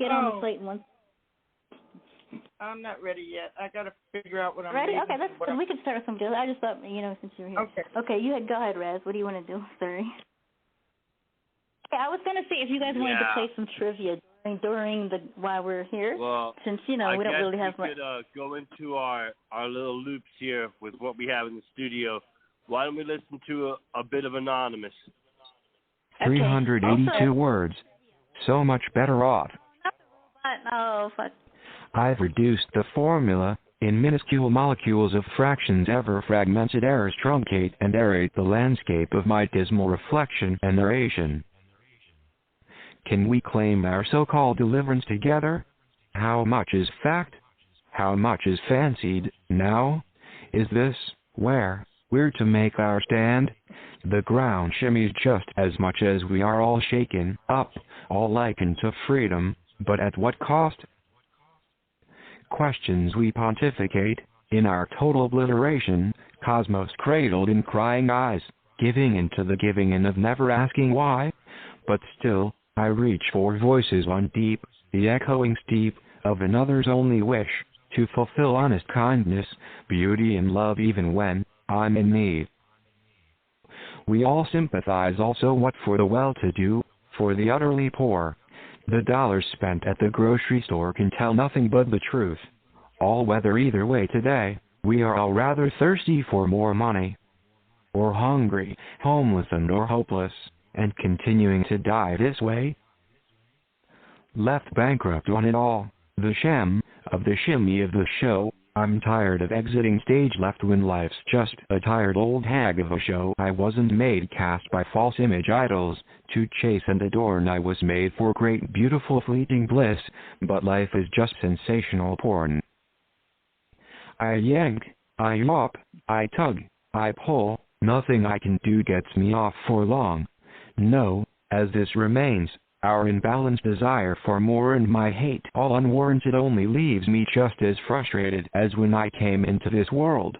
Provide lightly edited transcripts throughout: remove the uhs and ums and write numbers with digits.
get on the plate once. I'm not ready yet. I got to figure out what I'm ready. reading. Okay, we can start with some good. I just thought, since you're here. Okay. Okay, go ahead, Razz. What do you want to do? Sorry. I was going to see if you guys wanted to play some trivia while we're here. Well, since we don't really have much. We could go into our little loops here with what we have in the studio. Why don't we listen to a bit of Anonymous? 382 words. So much better off. Oh, fuck. I've reduced the formula in minuscule molecules of fractions ever fragmented errors truncate and aerate the landscape of my dismal reflection and narration. Can we claim our so-called deliverance together? How much is fact? How much is fancied now? Is this where we're to make our stand? The ground shimmies just as much as we are all shaken up, all likened to freedom, but at what cost? Questions we pontificate, in our total obliteration, cosmos cradled in crying eyes, giving into the giving in of never asking why, but still, I reach for voices on deep, the echoing steep, of another's only wish, to fulfill honest kindness, beauty and love even when I'm in need. We all sympathize also what for the well-to-do, for the utterly poor. The dollars spent at the grocery store can tell nothing but the truth. All weather either way today, we are all rather thirsty for more money. Or hungry, homeless or hopeless, and continuing to die this way. Left bankrupt on it all, the sham, of the shimmy of the show. I'm tired of exiting stage left when life's just a tired old hag of a show. I wasn't made cast by false image idols, to chase and adorn. I was made for great beautiful fleeting bliss, but life is just sensational porn. I yank, I yawp, I tug, I pull, nothing I can do gets me off for long. No, as this remains, our imbalanced desire for more and my hate all unwarranted only leaves me just as frustrated as when I came into this world.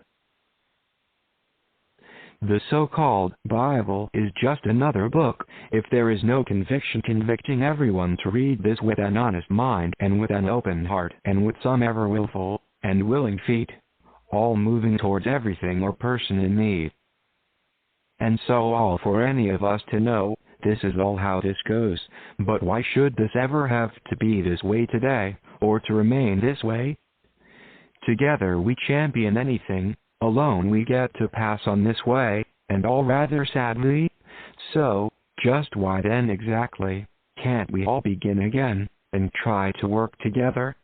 The so-called Bible is just another book, if there is no conviction convicting everyone to read this with an honest mind and with an open heart and with some ever willful and willing feet, all moving towards everything or person in need. And so all for any of us to know, this is all how this goes, but why should this ever have to be this way today, or to remain this way? Together we champion anything, alone we get to pass on this way, and all rather sadly. So, just why then exactly, can't we all begin again, and try to work together?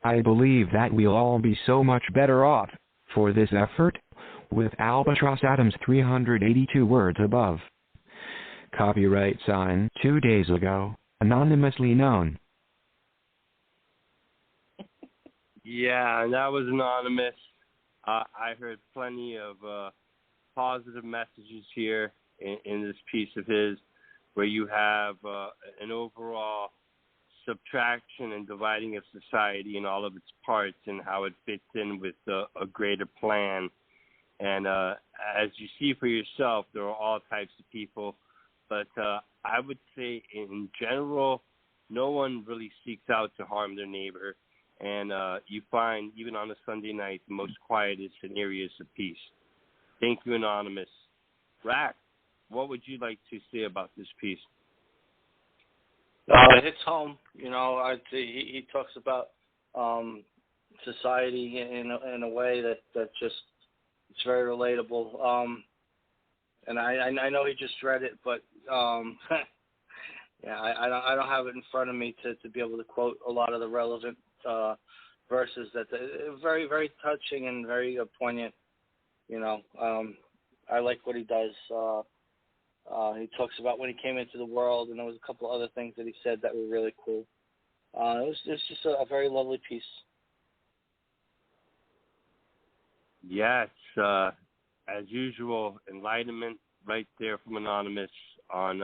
I believe that we'll all be so much better off, for this effort, with Albatross Adams 382 words above. Copyright signed 2 days ago, anonymously known. Yeah, and that was Anonymous. I heard plenty of positive messages here in this piece of his, where you have an overall subtraction and dividing of society in all of its parts and how it fits in with a greater plan. And as you see for yourself, there are all types of people. But I would say in general, no one really seeks out to harm their neighbor. And you find, even on a Sunday night, the most quietest and areas of peace. Thank you, Anonymous. Rack, what would you like to say about this piece? It hits home. I'd say he talks about society in a way that just, it's very relatable. And I know he just read it, but yeah, I don't have it in front of me to be able to quote a lot of the relevant verses. That very, very touching and very poignant. I like what he does. He talks about when he came into the world, and there was a couple other things that he said that were really cool. It was just a very lovely piece. Yes, as usual, enlightenment right there from Anonymous on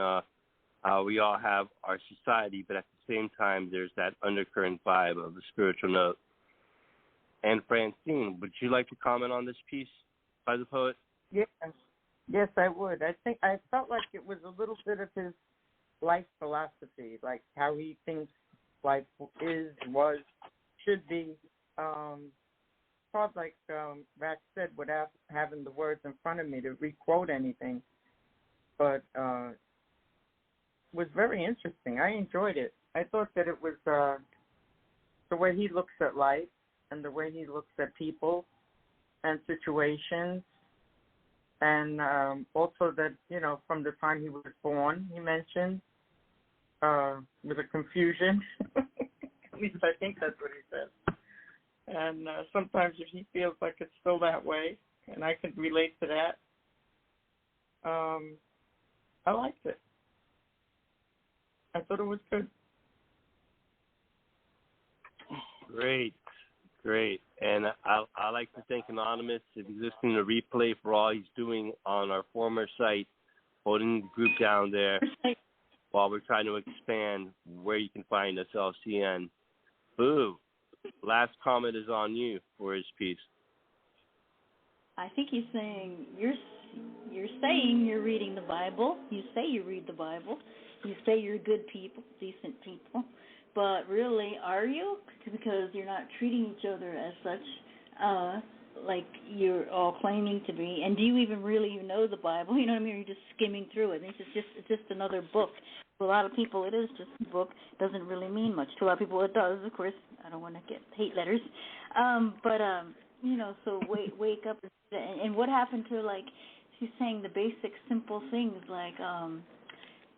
how we all have our society, but at the same time, there's that undercurrent vibe of a spiritual note. And Francine, would you like to comment on this piece by the poet? Yes, I would. I felt like it was a little bit of his life philosophy, like how he thinks life is, was, should be. Thought like Razz said, without having the words in front of me to re-quote anything, but was very interesting. I enjoyed it. I thought that it was the way he looks at life and the way he looks at people and situations, and also that, you know, from the time he was born, he mentioned, with a confusion. At least I think that's what he said. And sometimes if he feels like it's still that way, and I can relate to that, I liked it. I thought it was good. Great. And I like to thank Anonymous, if he's listening to replay, for all he's doing on our former site, holding the group down there while we're trying to expand where you can find us, LCN. Boo. Last comment is on you for his piece. I think he's saying you're saying you're reading the Bible. You say you read the Bible. You say you're good people, decent people. But really, are you? Because you're not treating each other as such, like you're all claiming to be. And do you even really know the Bible? You know what I mean? Or you're just skimming through it. It's just another book. To a lot of people, it is just a book. It doesn't really mean much. To a lot of people, it does. Of course, I don't want to get hate letters. You know, so wake up. And what happened to, like, she's saying the basic, simple things like,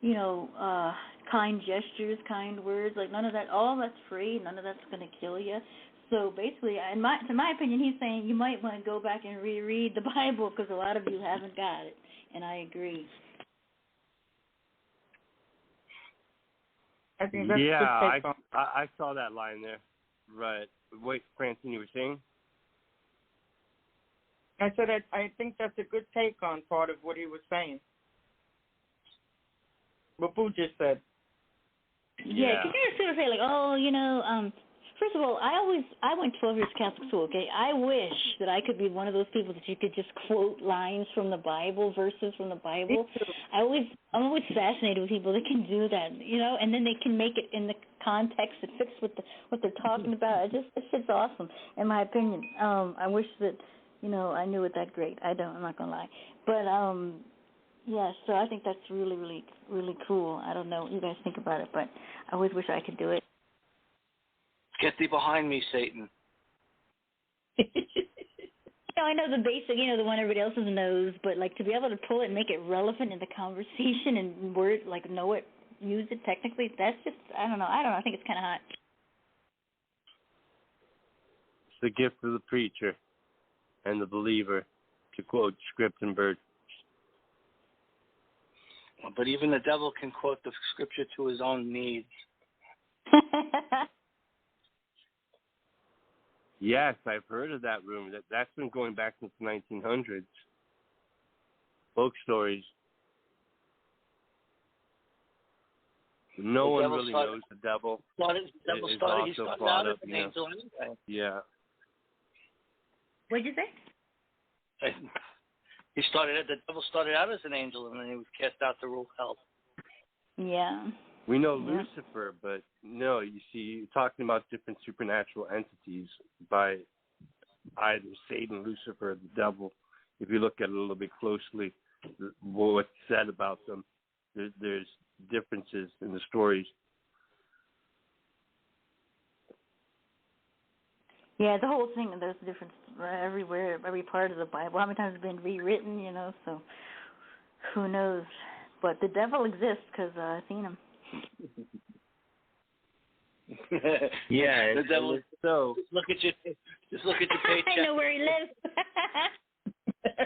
you know, kind gestures, kind words, like none of that, all that's free, none of that's going to kill you. So basically, in my opinion, he's saying you might want to go back and reread the Bible because a lot of you haven't got it, and I agree. I think that's I saw that line there. Right. Wait, Francine, you were saying? I said I think that's a good take on part of what he was saying. What Boo just said. Yeah, because you're sort of say like, oh, you know, first of all, I went 12 years Catholic school, okay? I wish that I could be one of those people that you could just quote lines from the Bible, verses from the Bible. I'm always fascinated with people that can do that, you know, and then they can make it in the context that fits with what they're talking about. It's just awesome, in my opinion. I wish that, you know, I knew it that great. I don't, I'm not going to lie. But, yeah, so I think that's really, really, really cool. I don't know what you guys think about it, but I always wish I could do it. Get thee behind me, Satan. You know, I know the basic, you know, the one everybody else knows, but, like, to be able to pull it and make it relevant in the conversation and word, like, know it, use it technically, that's just, I don't know. I think it's kind of hot. It's the gift of the preacher and the believer, to quote script and verse. But even the devil can quote the scripture to his own needs. Yes, I've heard of that rumor. That's been going back since the 1900s. Folk stories. No one really knows the devil. He started out as an angel anyway. Yeah. What did you say? The devil started out as an angel, and then he was cast out to rule hell. Yeah. We know Lucifer, but no, you see, you're talking about different supernatural entities by either Satan, Lucifer, or the devil. If you look at it a little bit closely, what's said about them, there's differences in the stories. Yeah, the whole thing, there's a difference everywhere, every part of the Bible. How many times it's been rewritten, you know, so who knows. But the devil exists because I've seen him. Yeah, the devil. So just look at your paycheck. I know where he lives.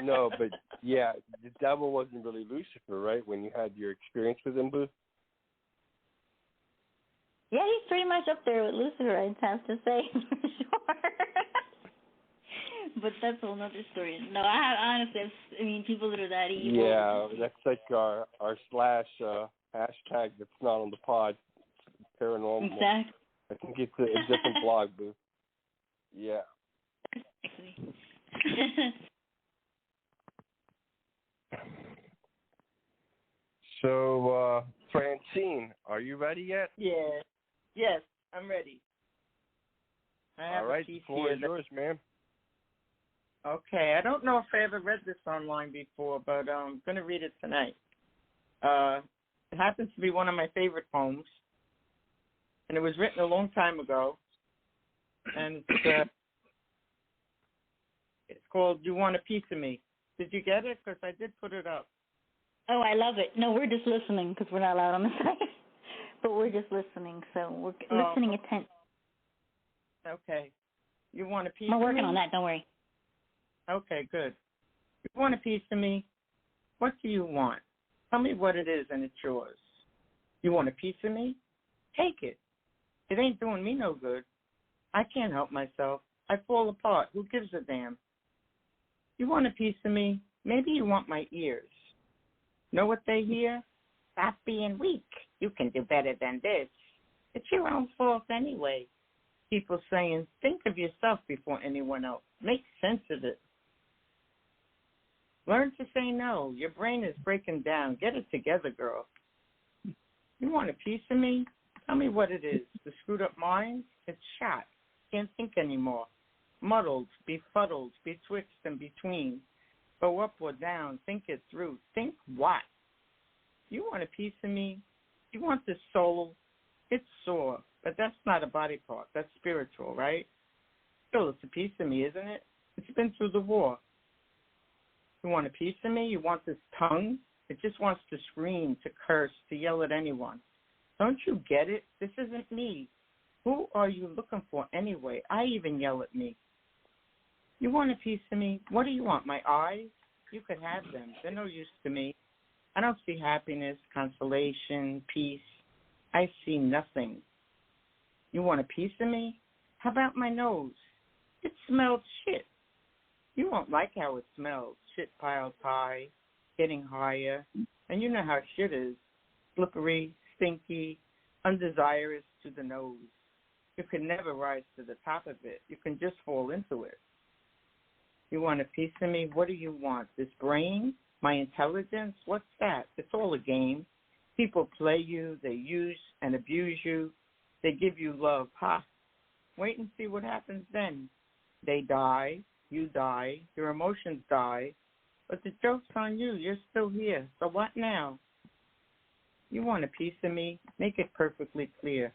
No, but yeah, the devil wasn't really Lucifer, right? When you had your experience with him, Boo. Yeah, he's pretty much up there with Lucifer, I'd have to say, for sure. But that's a whole other story. No, honestly, people that are that evil. Yeah, that's like our slash hashtag that's not on the pod, paranormal. Exactly. I think it's a different blog, Boo. Yeah. So, Francine, are you ready yet? Yeah. Yes. I'm ready. I have All right, a piece the floor here is yours, ma'am. Okay, I don't know if I ever read this online before, but I'm going to read it tonight. It happens to be one of my favorite poems, and it was written a long time ago, and it's called "You Want a Piece of Me." Did you get it? Because I did put it up. Oh, I love it. No, we're just listening because we're not allowed on the site. But we're just listening, so we're listening attention. Okay. You want a piece of me? I'm working on that, don't worry. Okay, good. You want a piece of me? What do you want? Tell me what it is and it's yours. You want a piece of me? Take it. It ain't doing me no good. I can't help myself. I fall apart. Who gives a damn? You want a piece of me? Maybe you want my ears. Know what they hear? Stop being weak. You can do better than this. It's your own fault anyway. People saying, think of yourself before anyone else. Make sense of it. Learn to say no. Your brain is breaking down. Get it together, girl. You want a piece of me? Tell me what it is. The screwed up mind? It's shot. Can't think anymore. Muddled, befuddled, betwixt and between. Go up or down. Think it through. Think what? You want a piece of me? You want the soul? It's sore, but that's not a body part. That's spiritual, right? Still, it's a piece of me, isn't it? It's been through the war. You want a piece of me? You want this tongue? It just wants to scream, to curse, to yell at anyone. Don't you get it? This isn't me. Who are you looking for anyway? I even yell at me. You want a piece of me? What do you want, my eyes? You could have them. They're no use to me. I don't see happiness, consolation, peace. I see nothing. You want a piece of me? How about my nose? It smells shit. You won't like how it smells. Shit piled high, getting higher. And you know how shit is. Slippery, stinky, undesirous to the nose. You can never rise to the top of it. You can just fall into it. You want a piece of me? What do you want? This brain? My intelligence? What's that? It's all a game. People play you. They use and abuse you. They give you love. Ha! Wait and see what happens then. They die. You die. Your emotions die. But the joke's on you. You're still here. So what now? You want a piece of me? Make it perfectly clear.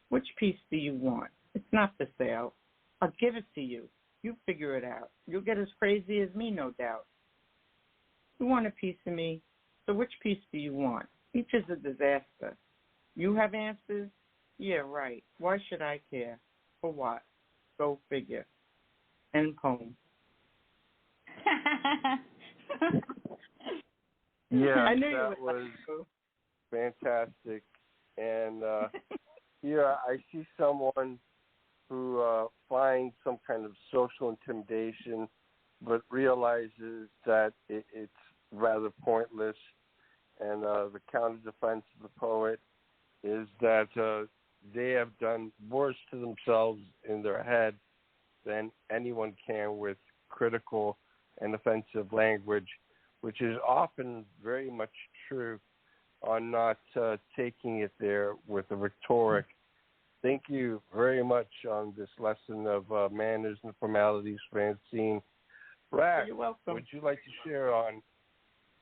Which piece do you want? It's not for sale. I'll give it to you. You figure it out. You'll get as crazy as me, no doubt. You want a piece of me? So which piece do you want? Each is a disaster. You have answers? Yeah, right. Why should I care? For what? Go figure. End poem. Yeah, I knew that was fantastic. And here I see someone who finds some kind of social intimidation, but realizes that it's rather pointless. And the counter-defense of the poet is that they have done worse to themselves in their head than anyone can with critical and offensive language, which is often very much true on not taking it there with the rhetoric. Thank you very much on this lesson of manners and formalities, Francine. Razz, you're welcome. Would you like to share on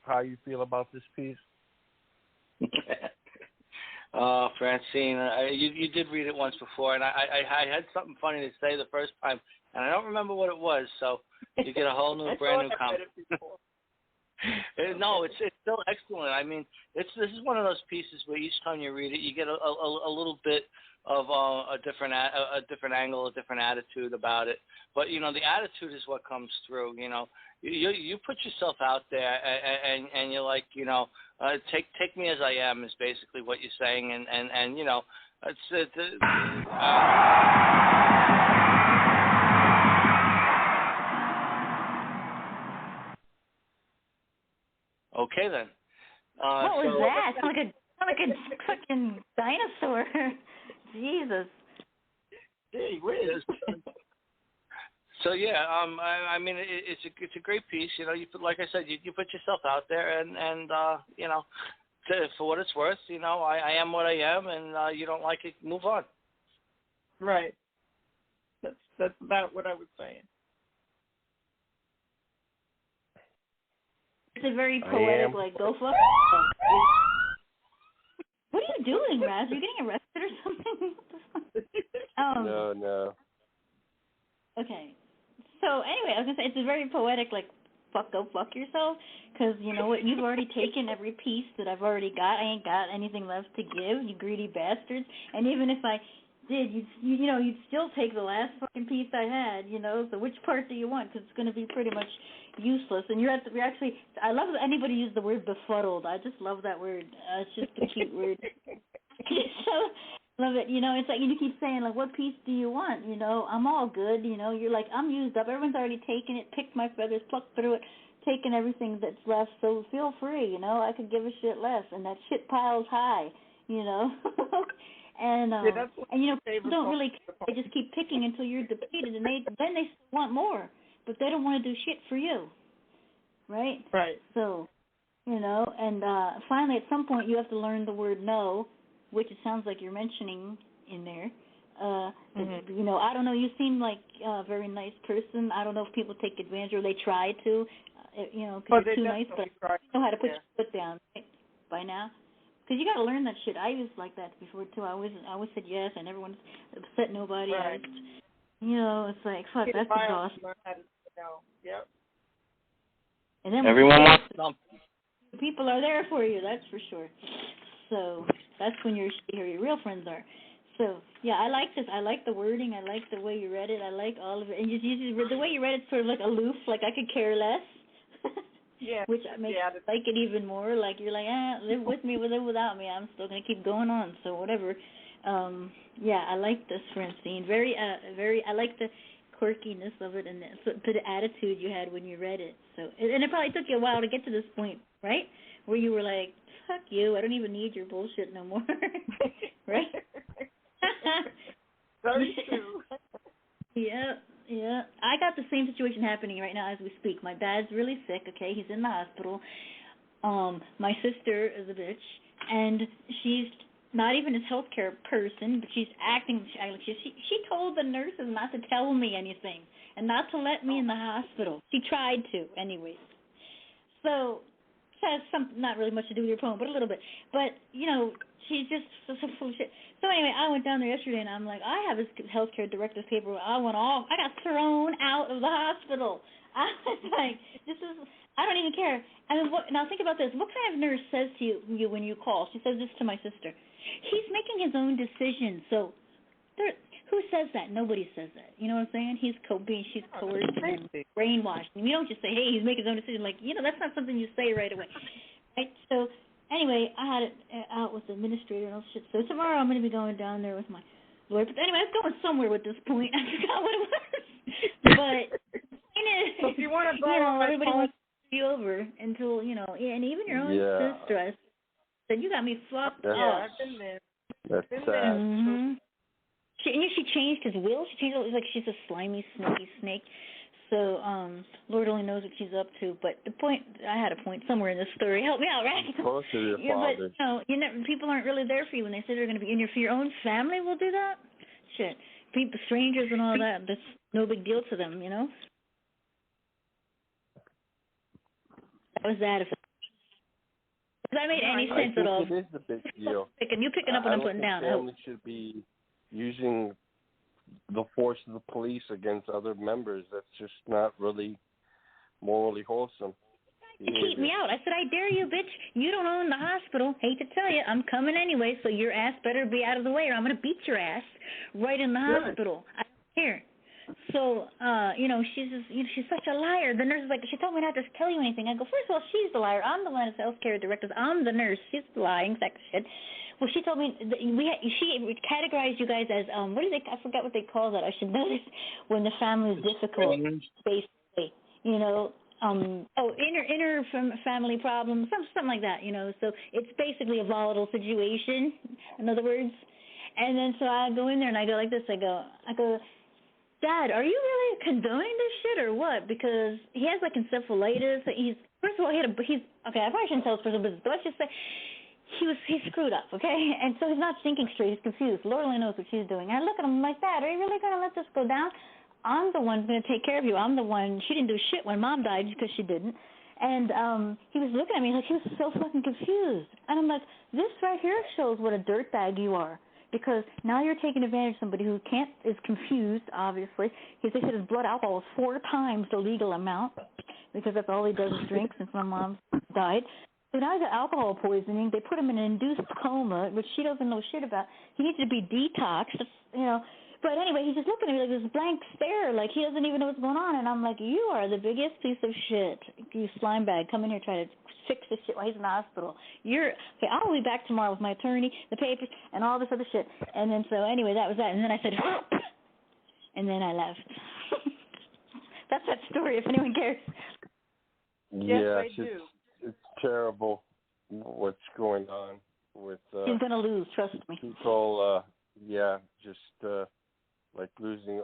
how you feel about this piece? Francine, you did read it once before, and I had something funny to say the first time, and I don't remember what it was, so you get a whole new, brand new comment. No, it's still excellent. I mean, this is one of those pieces where each time you read it, you get a little bit of a different angle, a different attitude about it. But you know, the attitude is what comes through. You know, you put yourself out there, and you're like, you know, take me as I am is basically what you're saying, and you know, Okay then. What was that? Sound like a fucking dinosaur. Jesus. Hey, where is? So yeah, I mean, it's a great piece. You know, like I said, you put yourself out there, and you know, for what it's worth, you know, I am what I am, and you don't like it, move on. Right. That's about what I was saying. It's a very poetic, like, go fuck. What are you doing, Razz? Are you getting arrested or something? What the fuck? No. Okay. So, anyway, I was going to say, it's a very poetic, like, go fuck yourself, because, you know what, you've already taken every piece that I've already got. I ain't got anything left to give, you greedy bastards. And even if I did, you'd still take the last fucking piece I had, so which part do you want? Because it's going to be pretty much useless. And you're actually, I love that anybody use the word befuddled. I just love that word. It's just a cute word. So, love it. It's like you keep saying, like, what piece do you want? I'm all good. You're like, I'm used up. Everyone's already taken it, picked my feathers, plucked through it, taken everything that's left. So feel free. I could give a shit less. And that shit pile's high. And people don't really care. They just keep picking until you're depleted, and then they want more, but they don't want to do shit for you, right? Right. So, and finally, at some point, you have to learn the word no, which it sounds like you're mentioning in there. I don't know. You seem like a very nice person. I don't know if people take advantage or they try to, because you're too nice, but you know how to put your foot down, right, by now. Because you got to learn that shit. I was like that before, too. I always said yes. I never wanted to upset nobody. Right. It's like, fuck, that's exhausting. Yep. And then everyone wants something. People are there for you, that's for sure. So that's when your real friends are. So, yeah, I like this. I like the wording. I like the way you read it. I like all of it. And the way you read it's sort of like aloof, like I could care less. Yeah. Which makes me like it even more. Like you're like, live with me, live without me. I'm still gonna keep going on. So whatever. I like this, Francine. Very. I like the quirkiness of it and the attitude you had when you read it. So and it probably took you a while to get to this point, right? Where you were like, fuck you. I don't even need your bullshit no more, right? Very true. Yeah. I got the same situation happening right now as we speak. My dad's really sick, okay? He's in the hospital. My sister is a bitch, and she's not even a healthcare person, but she's acting like she told the nurses not to tell me anything and not to let me in the hospital. She tried to, anyways. So, it has not really much to do with your poem, but a little bit. But, she's just so full of shit. So anyway, I went down there yesterday, and I'm like, I have his healthcare director's paperwork. I got thrown out of the hospital. I was like, I don't even care. I mean, now think about this. What kind of nurse says to you when you call? She says this to my sister. He's making his own decisions. So who says that? Nobody says that. You know what I'm saying? She's coerced and brainwashed. And you don't just say, hey, he's making his own decision. Like, that's not something you say right away. Right? So anyway, I had it out with the administrator and all shit. So tomorrow I'm going to be going down there with my lawyer. But anyway, I was going somewhere with this point. I forgot what it was. But so if you want to go, everybody wants to be over until, and even your own sister, I said, you got me fucked up. Yeah, I've been there. That's sad. Mm-hmm. She changed his will. She changed it. It was like she's a slimy, snaky snake. So, Lord only knows what she's up to. But the point, I had a point somewhere in this story. Help me out, right? Close to your father. But people aren't really there for you when they say they're going to be in for your own family. Will do that. Shit, people, strangers, and all that. That's no big deal to them, How was that? If that made any sense at all? It is a big deal. You picking up what I'm putting down. Family should be using the force of the police against other members. That's just not really morally wholesome. To keep me out. I said, I dare you, bitch. You don't own the hospital. Hate to tell you, I'm coming anyway, so your ass better be out of the way or I'm going to beat your ass right in the hospital. I don't care. So, she's just, she's such a liar. The nurse is like, she told me not to tell you anything. I go, first of all, she's the liar. I'm the one that's healthcare director. I'm the nurse. She's lying, sack of shit. Well, she told me she categorized you guys as what do they? I forgot what they call that. I should know this. When the family is difficult, basically, inner family problems, something like that, So it's basically a volatile situation, in other words. And then so I go in there and I go like this. I go, Dad, are you really condoning this shit or what? Because he has like encephalitis. First of all, I probably shouldn't tell this person, but let's just say he screwed up, okay? And so he's not thinking straight. He's confused. Lord only knows what she's doing. I look at him like, Dad, are you really going to let this go down? I'm the one going to take care of you. I'm the one. She didn't do shit when Mom died because she didn't. And he was looking at me like he was so fucking confused. And I'm like, this right here shows what a dirtbag you are. Because now you're taking advantage of somebody who is confused, obviously. They said his blood alcohol is 4 times the legal amount because that's all he does is drink since my mom died. So now he's got alcohol poisoning. They put him in an induced coma, which she doesn't know shit about. He needs to be detoxed, you know. But anyway, he's just looking at me like this blank stare, like he doesn't even know what's going on. And I'm like, you are the biggest piece of shit. You slime bag. Come in here, try to fix this shit while he's in the hospital. Okay, I'll be back tomorrow with my attorney, the papers, and all this other shit. And then so anyway, that was that. And then I said, and then I left. That's that story, if anyone cares. Yeah, yes, I do. It's terrible what's going on with he's going to lose, trust me. People, just like losing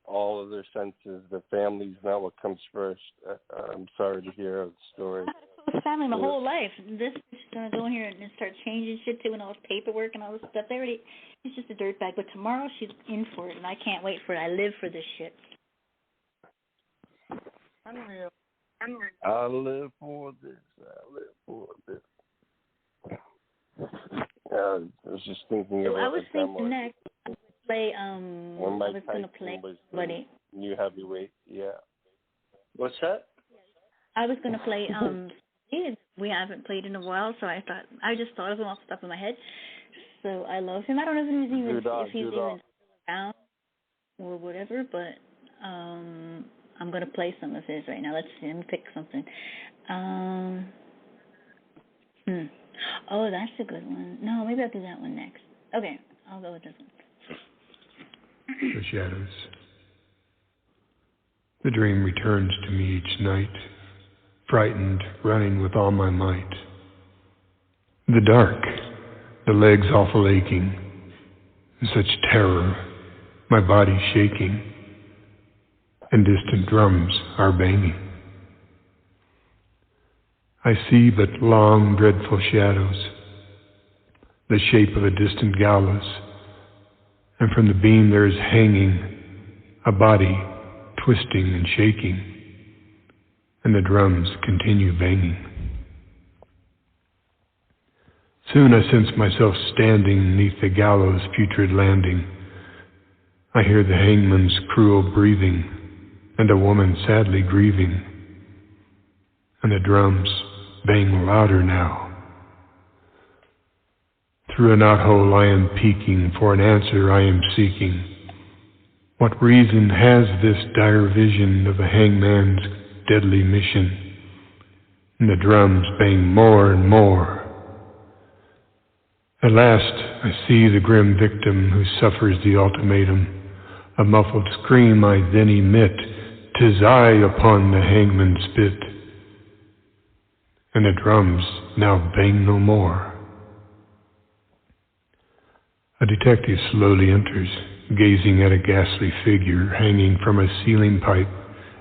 all of their senses. The family's not what comes first. I'm sorry to hear the story. I had a close family my whole life. This is going to go in here and start changing shit too, and all this paperwork and all this stuff. She's just a dirtbag. But tomorrow she's in for it, and I can't wait for it. I live for this shit. Unreal. I live for this. I live for this. I was just thinking about. I was thinking next. Play When I was going to play somebody. New heavyweight, yeah. What's that? I was going to play we haven't played in a while, so I just thought of him off the top of my head. So I love him. I don't know if he's even around or whatever, but I'm going to play some of his right now. Let's see. Let me pick something. Oh, that's a good one. No, maybe I'll do that one next. Okay, I'll go with this one. The shadows. The dream returns to me each night, frightened, running with all my might. The dark, the legs awful aching, such terror, my body shaking, and distant drums are banging. I see but long, dreadful shadows, the shape of a distant gallows, and from the beam there is hanging a body twisting and shaking, and the drums continue banging. Soon I sense myself standing neath the gallows' putrid landing. I hear the hangman's cruel breathing, and a woman sadly grieving, and the drums bang louder now. Through a knothole I am peeking, for an answer I am seeking. What reason has this dire vision of a hangman's deadly mission? And the drums bang more and more. At last I see the grim victim who suffers the ultimatum. A muffled scream I then emit, 'tis I upon the hangman spit. And the drums now bang no more. A detective slowly enters, gazing at a ghastly figure hanging from a ceiling pipe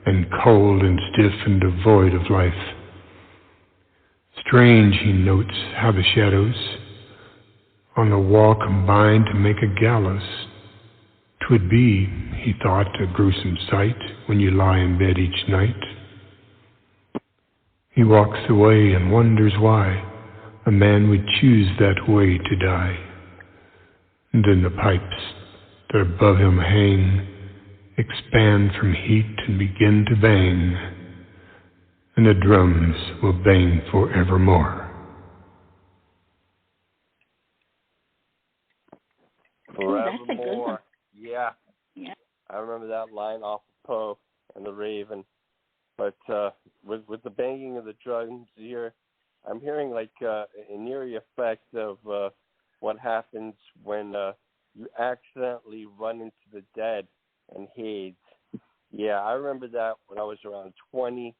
and cold and stiff and devoid of life. Strange, he notes, how the shadows on the wall combine to make a gallows. 'Twould be, he thought, a gruesome sight when you lie in bed each night. He walks away and wonders why a man would choose that way to die. And then the pipes that above him hang expand from heat and begin to bang, and the drums will bang forevermore. Forevermore. Yeah. I remember that line off of Poe and the Raven. But with the banging of the drums here, I'm hearing like an eerie effect of what happens when you accidentally run into the dead and Hades. Yeah, I remember that when I was around 20.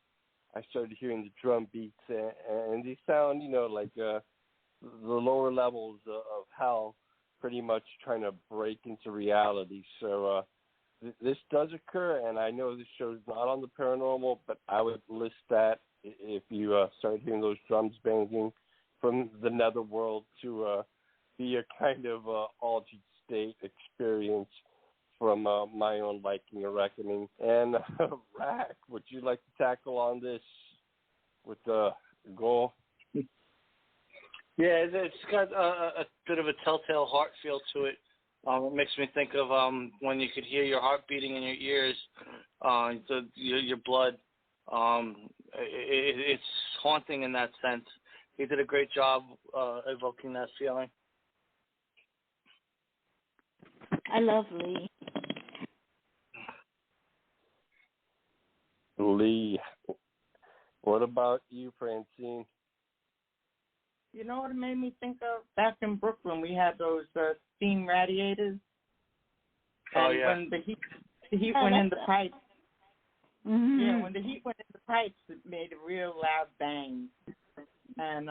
I started hearing the drum beats, and they sound, like the lower levels of hell pretty much trying to break into reality. So this does occur, and I know this show's not on the paranormal, but I would list that if you started hearing those drums banging, from the netherworld to be a kind of altered state experience from my own liking or reckoning. And Rack, would you like to tackle on this with the goal? Yeah, it's got a bit of a telltale heart feel to it. It makes me think of when you could hear your heart beating in your ears, your blood. It's haunting in that sense. He did a great job evoking that feeling. I love Lee. Lee, what about you, Francine? You know what it made me think of? Back in Brooklyn, we had those steam radiators. And when the heat went in the pipes. Mm-hmm. Yeah, when the heat went in the pipes, it made a real loud bang. And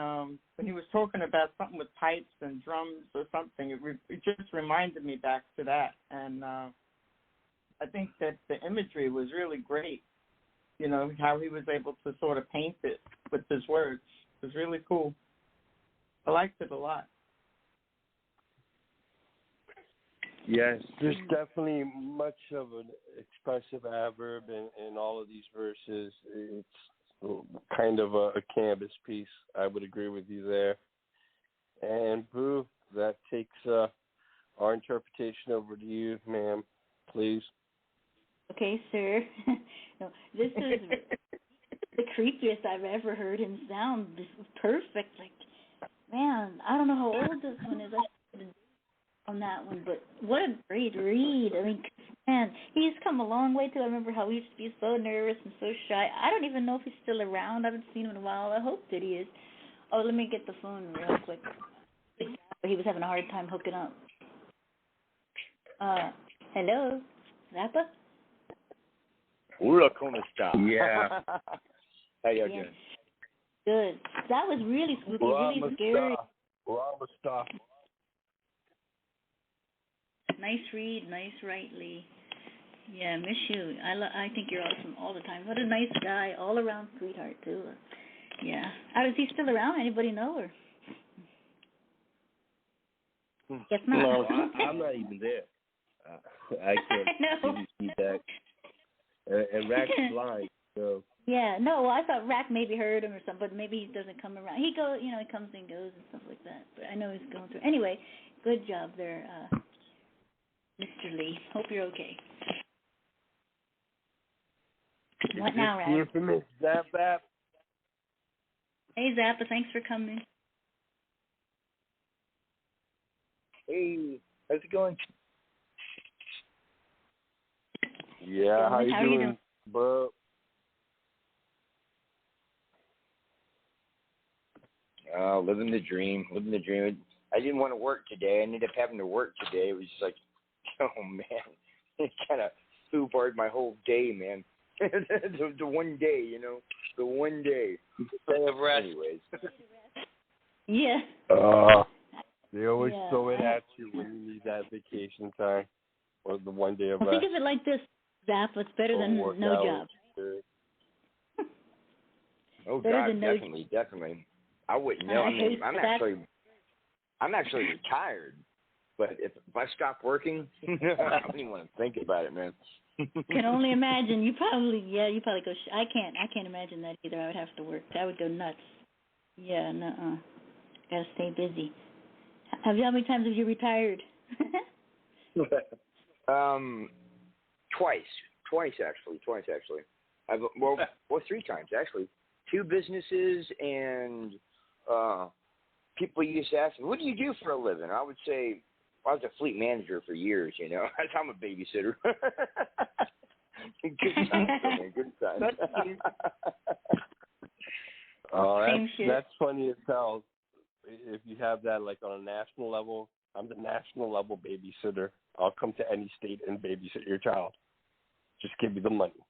when he was talking about something with pipes and drums or something, it just reminded me back to that. And I think that the imagery was really great. You know, how he was able to sort of paint it with his words. It was really cool. I liked it a lot. Yes, there's definitely much of an expressive adverb in all of these verses. It's kind of a canvas piece. I would agree with you there. And Boo, that takes our interpretation over to you, ma'am, please. Okay, sir. No, this is the creepiest I've ever heard him sound. This is perfect. Like, man, I don't know how old this one is. I should on that one, but what a great read. I mean, man, he's come a long way, too. I remember how he used to be so nervous and so shy. I don't even know if he's still around. I haven't seen him in a while. I hope that he is. Oh, let me get the phone real quick. He was having a hard time hooking up. Hello? Zappa? Hola, ¿cómo está? Yeah. How y'all doing? Good. That was really spooky, really scary. Stop. Nice read, nice write, Lee. Yeah, miss you. I think you're awesome all the time. What a nice guy, all around sweetheart too. Yeah. Is he still around? Anybody know her? Guess not. No, I'm not even there. I can't give you feedback. And Rack's blind, so. Yeah, no, well, I thought Rack maybe heard him or something, but maybe he doesn't come around. He comes and goes and stuff like that. But I know he's going through. Anyway, good job there, Mr. Lee. Hope you're okay. What now, Rack? Hear from Miss Zappa. Hey, Zappa, thanks for coming. Hey, how's it going? Yeah, how you doing, bro? Living the dream. I didn't want to work today. I ended up having to work today. It was just like, oh, man. It kind of foobarred my whole day, man. the one day, you know. The one day. Day of rest. Anyways. Yeah. They always throw it at you when you need that vacation time or the one day of rest. Think of it like this, Zappa. It's better than no job. Oh, better God, than no definitely. I wouldn't know. I mean, I'm actually retired, but if I stop working, I don't even want to think about it, man. Can only imagine. You probably go. I can't imagine that either. I would have to work. I would go nuts. Yeah, nuh-uh. Gotta stay busy. How many times have you retired? Twice actually. Well, 3 times actually. 2 businesses, and people used to ask me, "What do you do for a living?" I would say, I was a fleet manager for years. You know, I'm a babysitter. Good times. That's funny as hell. If you have that like on a national level, I'm the national level babysitter. I'll come to any state and babysit your child. Just give me the money.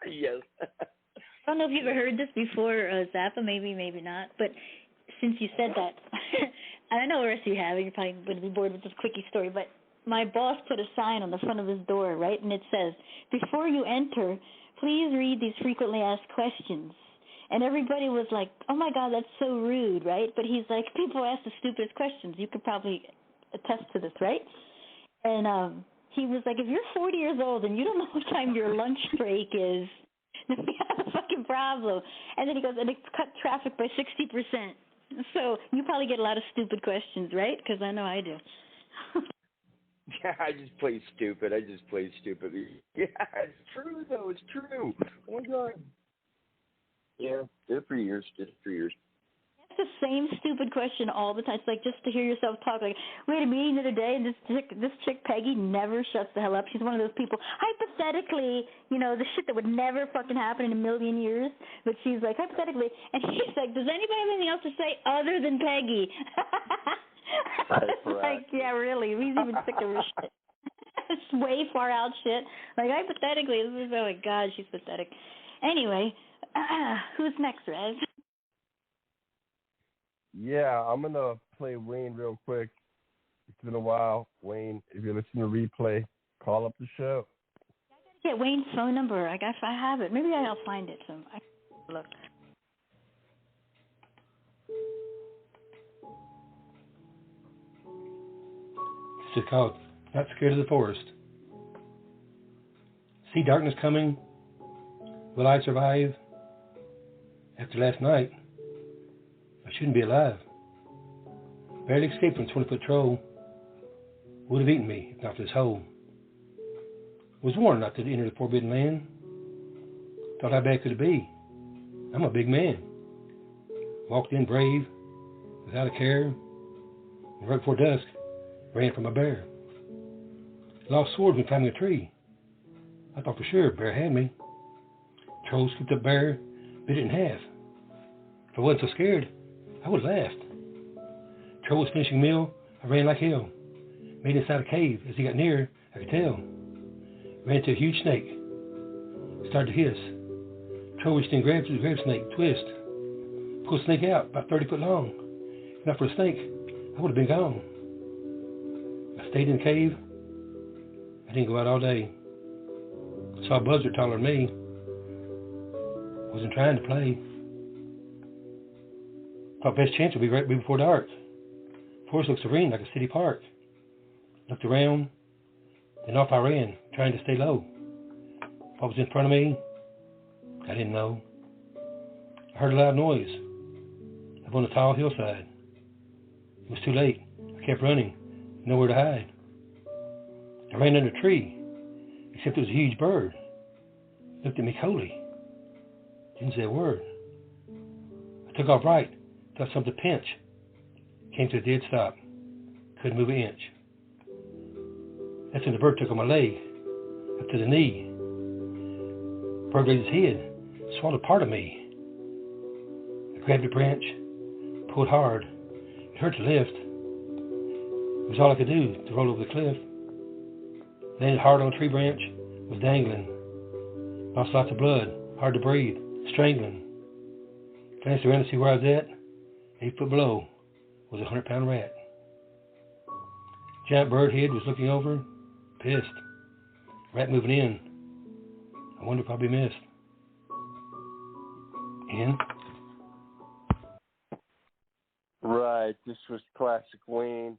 Yes. I don't know if you've ever heard this before, Zappa, maybe not, but since you said that, I know the rest of you have, you're probably going to be bored with this quickie story, but my boss put a sign on the front of his door, right, and it says, "Before you enter, please read these frequently asked questions." And everybody was like, oh, my God, that's so rude, right? But he's like, people ask the stupidest questions. You could probably attest to this, right? And he was like, if you're 40 years old and you don't know what time your lunch break is, then we have a fucking problem. And then he goes, and it's cut traffic by 60%. So you probably get a lot of stupid questions, right? Because I know I do. Yeah, I just play stupid. Yeah, it's true, though. It's true. Oh, my God. Yeah, did it for years. It's the same stupid question all the time. It's like just to hear yourself talk. Like, we had a meeting the other day, and this chick, Peggy, never shuts the hell up. She's one of those people, hypothetically, the shit that would never fucking happen in a million years. But she's like, hypothetically. And he's like, does anybody have anything else to say other than Peggy? It's like, yeah, really. He's even sick of her shit. It's way far out shit. Like, hypothetically, this is, oh, my God, she's pathetic. Anyway, who's next, Razz? Yeah, I'm going to play Wayne real quick. It's been a while. Wayne, if you're listening to replay, call up the show. I got to get Wayne's phone number. I guess I have it. Maybe I'll find it. So I can look. It's just called Not Scared of the Forest. See darkness coming. Will I survive? After last night, I shouldn't be alive. Barely escaped from 20-foot troll. Would have eaten me if not for this hole. Was warned not to enter the forbidden land. Thought how bad could it be? I'm a big man. Walked in brave, without a care, and right before dusk, ran from a bear. Lost swords when climbing a tree. I thought for sure bear had me. Troll scooped up bear, bit it in half. If I wasn't so scared, I would have laughed. Troll was finishing meal. I ran like hell. Made inside a cave. As he got near, I could tell. Ran into a huge snake. Started to hiss. Troll reached in, grabbed snake, twist. Pulled the snake out, about 30 foot long. If not for the snake, I would have been gone. I stayed in the cave. I didn't go out all day. Saw a buzzard taller than me. Wasn't trying to play. Thought best chance would be right before dark. Forest looked serene like a city park. Looked around, then off I ran, trying to stay low. What was in front of me, I didn't know. I heard a loud noise up on a tall hillside. It was too late. I kept running, nowhere to hide. I ran under a tree, except it was a huge bird. Looked at me coldly. Didn't say a word. I took off right, thought something pinch. Came to a dead stop. Couldn't move an inch. That's when the bird took on my leg, up to the knee. Bird raised his head, swallowed part of me. I grabbed a branch, pulled hard. It hurt to lift. It was all I could do to roll over the cliff. Landed hard on a tree branch, was dangling. Lost lots of blood, hard to breathe, strangling. Glanced around to see where I was at. 8 foot below was a 100-pound rat. Giant bird head was looking over, pissed. Rat moving in. I wonder if I'll be missed. In? Right, this was classic Wayne.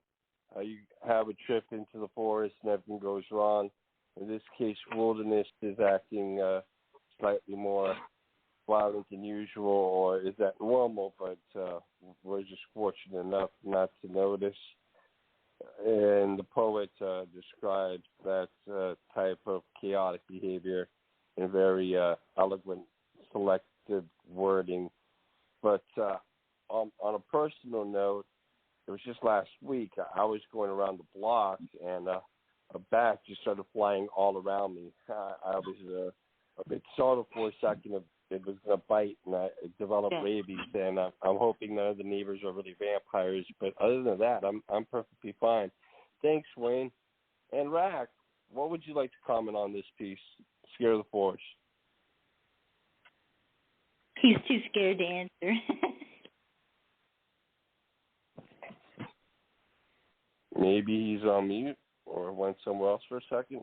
You have a trip into the forest and everything goes wrong. In this case, wilderness is acting slightly more violent than usual, or is that normal? But we're just fortunate enough not to notice. And the poet describes that type of chaotic behavior in very eloquent, selective wording. But on a personal note, it was just last week. I was going around the block, and a bat just started flying all around me. I was a bit startled for a second. It was going to bite, and I developed rabies. And I'm hoping none of the neighbors are really vampires. But other than that, I'm perfectly fine. Thanks, Wayne. And Rack, what would you like to comment on this piece, Scare of the Forest? He's too scared to answer. Maybe he's on mute or went somewhere else for a second.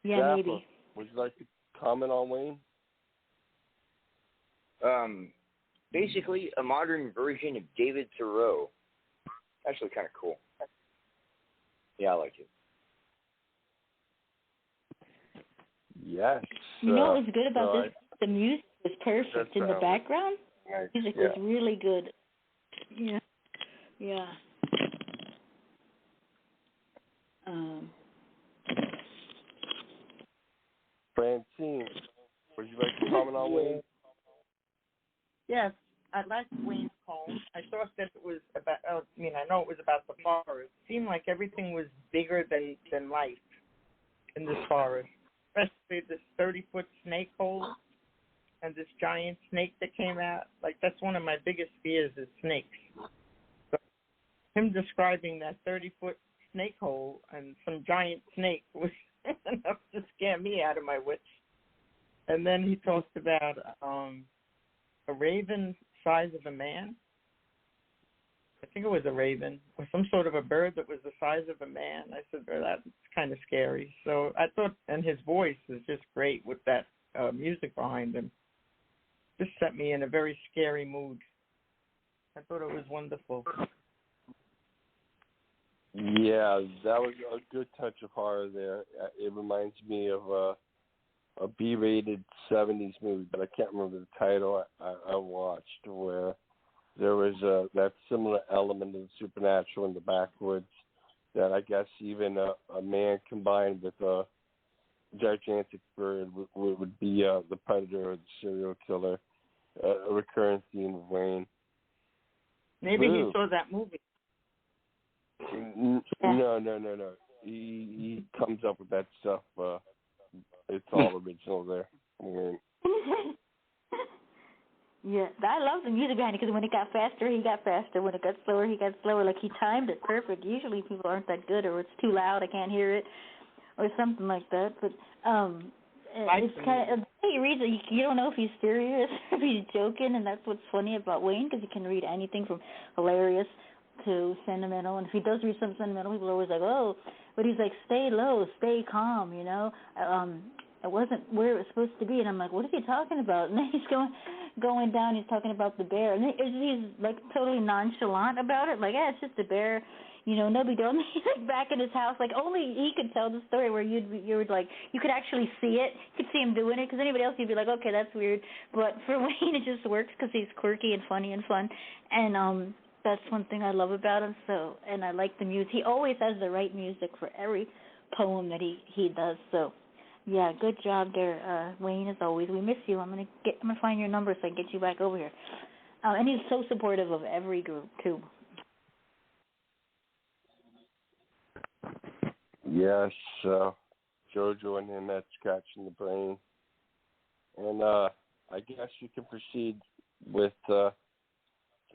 Yeah, Dapper, maybe. Would you like to comment on Wayne? Basically a modern version of David Thoreau. Actually kind of cool. Yeah, I like it. Yes. You know what was good about this? The music was perfect in the background. Nice. Music was really good. Yeah. Yeah. Francine, would you like to comment on Wayne? Yes, I liked Wayne's poem. I thought that it was about, I know it was about the forest. It seemed like everything was bigger than life in this forest, especially this 30-foot snake hole and this giant snake that came out. Like, that's one of my biggest fears is snakes. So him describing that 30-foot snake hole and some giant snake was enough to scare me out of my wits. And then he talked about a raven size of a man. I think it was a raven or some sort of a bird that was the size of a man. I said, well, that's kind of scary. So I thought, and his voice is just great with that music behind him. Just set me in a very scary mood. I thought it was wonderful. Yeah, that was a good touch of horror there. It reminds me of a B-rated 70s movie, but I can't remember the title I watched, where there was that similar element of the supernatural in the backwoods that I guess even a man combined with a gigantic bird would be the predator or the serial killer, a recurrent theme of Wayne. Maybe he saw that movie. No. He comes up with that stuff. It's all original there. Yeah, I love the music behind it because when it got faster, he got faster. When it got slower, he got slower. Like, he timed it perfect. Usually people aren't that good, or it's too loud, I can't hear it, or something like that. But it's kind of, he reads it, you don't know if he's serious or if he's joking, and that's what's funny about Wayne, because he can read anything from hilarious to sentimental. And if he does read something sentimental, people are always like, oh, but he's like, stay low, stay calm, you know. It wasn't where it was supposed to be. And I'm like, what is he talking about? And then he's going down, he's talking about the bear. And he's like totally nonchalant about it. Like, yeah, it's just a bear, you know, no big deal. And he's like back in his house, like only he could tell the story where you would like, you could actually see it. You could see him doing it, because anybody else you'd be like, okay, that's weird. But for Wayne, it just works because he's quirky and funny and fun. And that's one thing I love about him. So, and I like the music. He always has the right music for every poem that he does. So, yeah, good job there, Wayne, as always. We miss you. I'm gonna find your number so I can get you back over here. And he's so supportive of every group too. Yes, Jojo and him, that's scratching the brain. And I guess you can proceed with the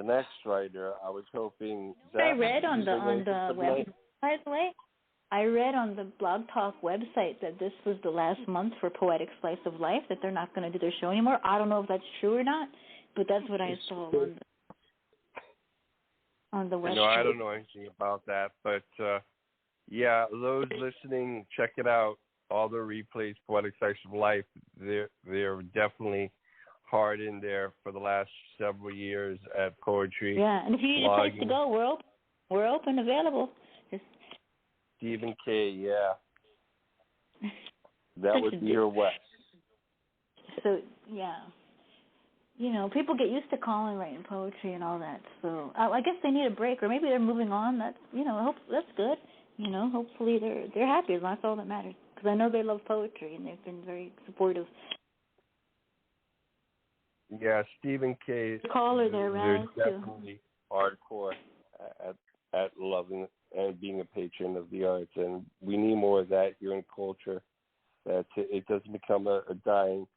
next writer. I was hoping that I read on the website, by the way. I read on the Blog Talk website that this was the last month for Poetic Slice of Life, that they're not going to do their show anymore. I don't know if that's true or not, but that's what I saw on the website. No, I don't know anything about that, but yeah, those listening, check it out. All the replays, Poetic Slice of Life, they're definitely hard in there for the last several years at Poetry. Yeah, and if you need a place to go, we're open, available. Stephen K., yeah. That would be your West. So, yeah. You know, people get used to calling, writing poetry and all that. So I guess they need a break, or maybe they're moving on. That's, you know, I hope that's good. You know, hopefully they're happy. That's all that matters. Because I know they love poetry, and they've been very supportive. Yeah, Stephen K. Caller there, Razz, they're definitely hardcore at loving and being a patron of the arts, and we need more of that here in culture. That it doesn't become a dying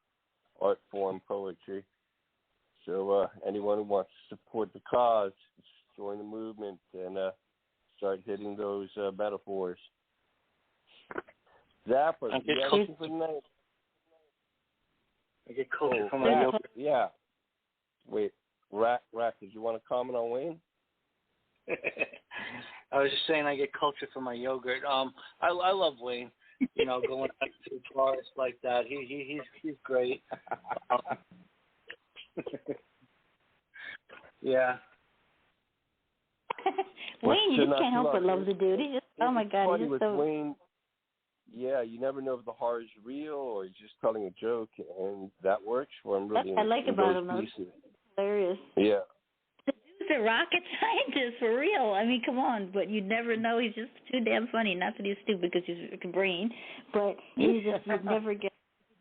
art form, poetry. So anyone who wants to support the cause, join the movement and start hitting those metaphors. Zappa, do you have anything for tonight? I get culture from my yogurt. Yeah. Wait, Rack, did you want to comment on Wayne? I was just saying I get culture from my yogurt. I love Wayne. You know, going out to a forest like that. He's great. Yeah. Wayne, you just can't help but love the dude. He just, oh my God, he's just so. Wayne, yeah, you never know if the horror is real or he's just telling a joke, and that works for him. Really, I like about him. Though. Hilarious. Yeah. He's a rocket scientist for real. I mean, come on, but you never know. He's just too damn funny. Not that he's stupid because he's a brain, but he's just you never get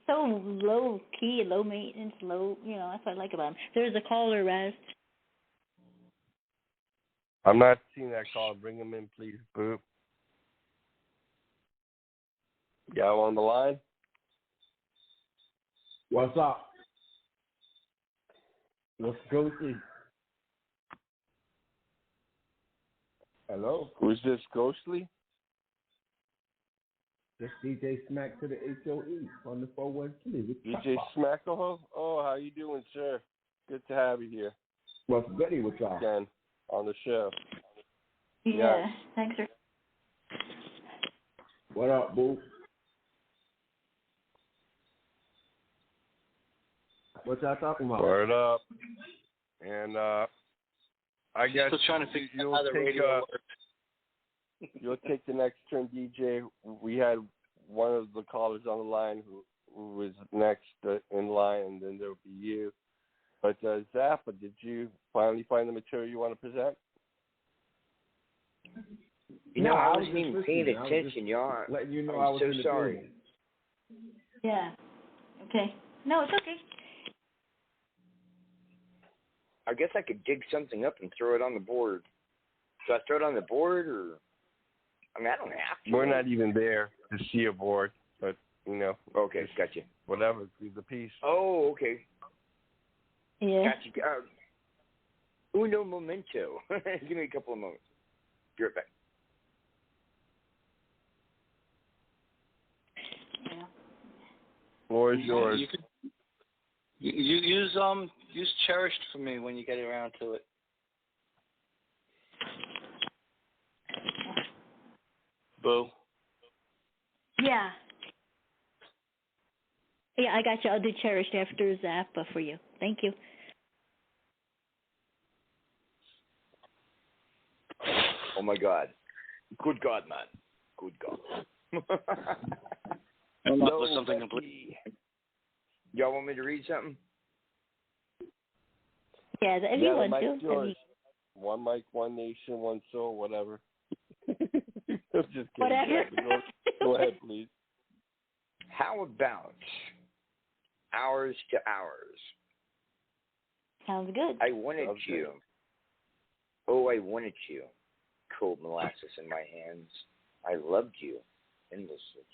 so low key, low maintenance, low. You know, that's what I like about him. There's a caller, Razz. I'm not seeing that call. Bring him in, please, Boop. Y'all on the line? What's up? Let's go see. Hello? Who's this, Ghostly? This DJ Smack to the HOE on the 413. DJ Smackaho? Oh, how you doing, sir? Good to have you here. What's goody with y'all? Again, on the show. Yeah, thanks, sir. What up, boo? What y'all talking about? Word up. And I guess still trying to figure out how the radio works. You'll take the next turn, DJ. We had one of the callers on the line who was next in line, and then there'll be you. But Zappa, did you finally find the material you want to present? You know, I wasn't even paying attention, y'all. Letting you know I'm so sorry. Yeah. Okay. No, it's okay. I guess I could dig something up and throw it on the board. Should I throw it on the board, or? I mean, I don't have to. We're not even there to see a board, but, you know. Okay, gotcha. Whatever, leave the piece. Oh, okay. Yeah. Gotcha. Uno momento. Give me a couple of moments. Be right back. Yeah. Floor is yours. You could use cherished for me when you get around to it. Boo. Yeah. Yeah, I got you. I'll do cherished after Zappa for you. Thank you. Oh my God. Good God, man. Good God. I'm up with something complete. Y'all want me to read something? Yeah, if you want to. Yours. One mic, one nation, one soul, whatever. Just kidding. Whatever. Go ahead, please. How about hours to hours? Sounds good. I wanted you. Oh, I wanted you. Cold molasses in my hands. I loved you endlessly.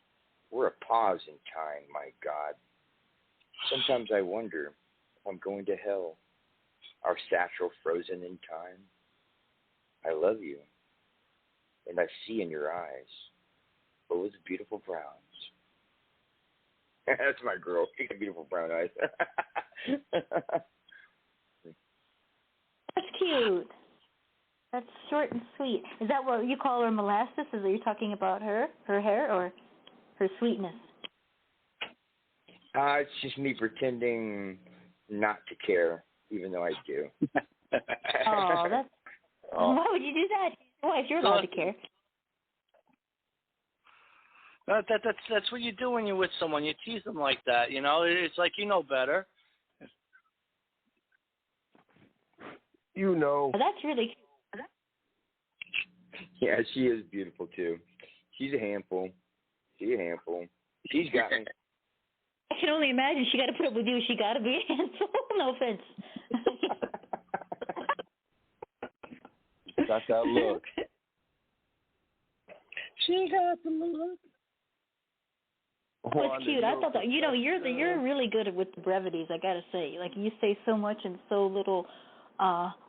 We're a pause in time, my God. Sometimes I wonder if I'm going to hell. Our satchel frozen in time. I love you. And I see in your eyes those beautiful browns. That's my girl. She's got beautiful brown eyes. That's cute. That's short and sweet. Is that what you call her, molasses? Is that you're talking about her hair, or her sweetness? It's just me pretending not to care, even though I do. Oh, that's. Why would you do that? Why, if you're allowed to care. That's what you do when you're with someone. You tease them like that, you know. It's like you know better. You know. Oh, that's really cute. Yeah, she is beautiful too. She's a handful. She's a handful. She's got me. I can only imagine she got to put up with you. She got to be a handful. No offense. Got that look. She got the look. Oh, it's cute. I thought that, you know, you're really good with the brevities, I gotta say. Like, you say so much in so little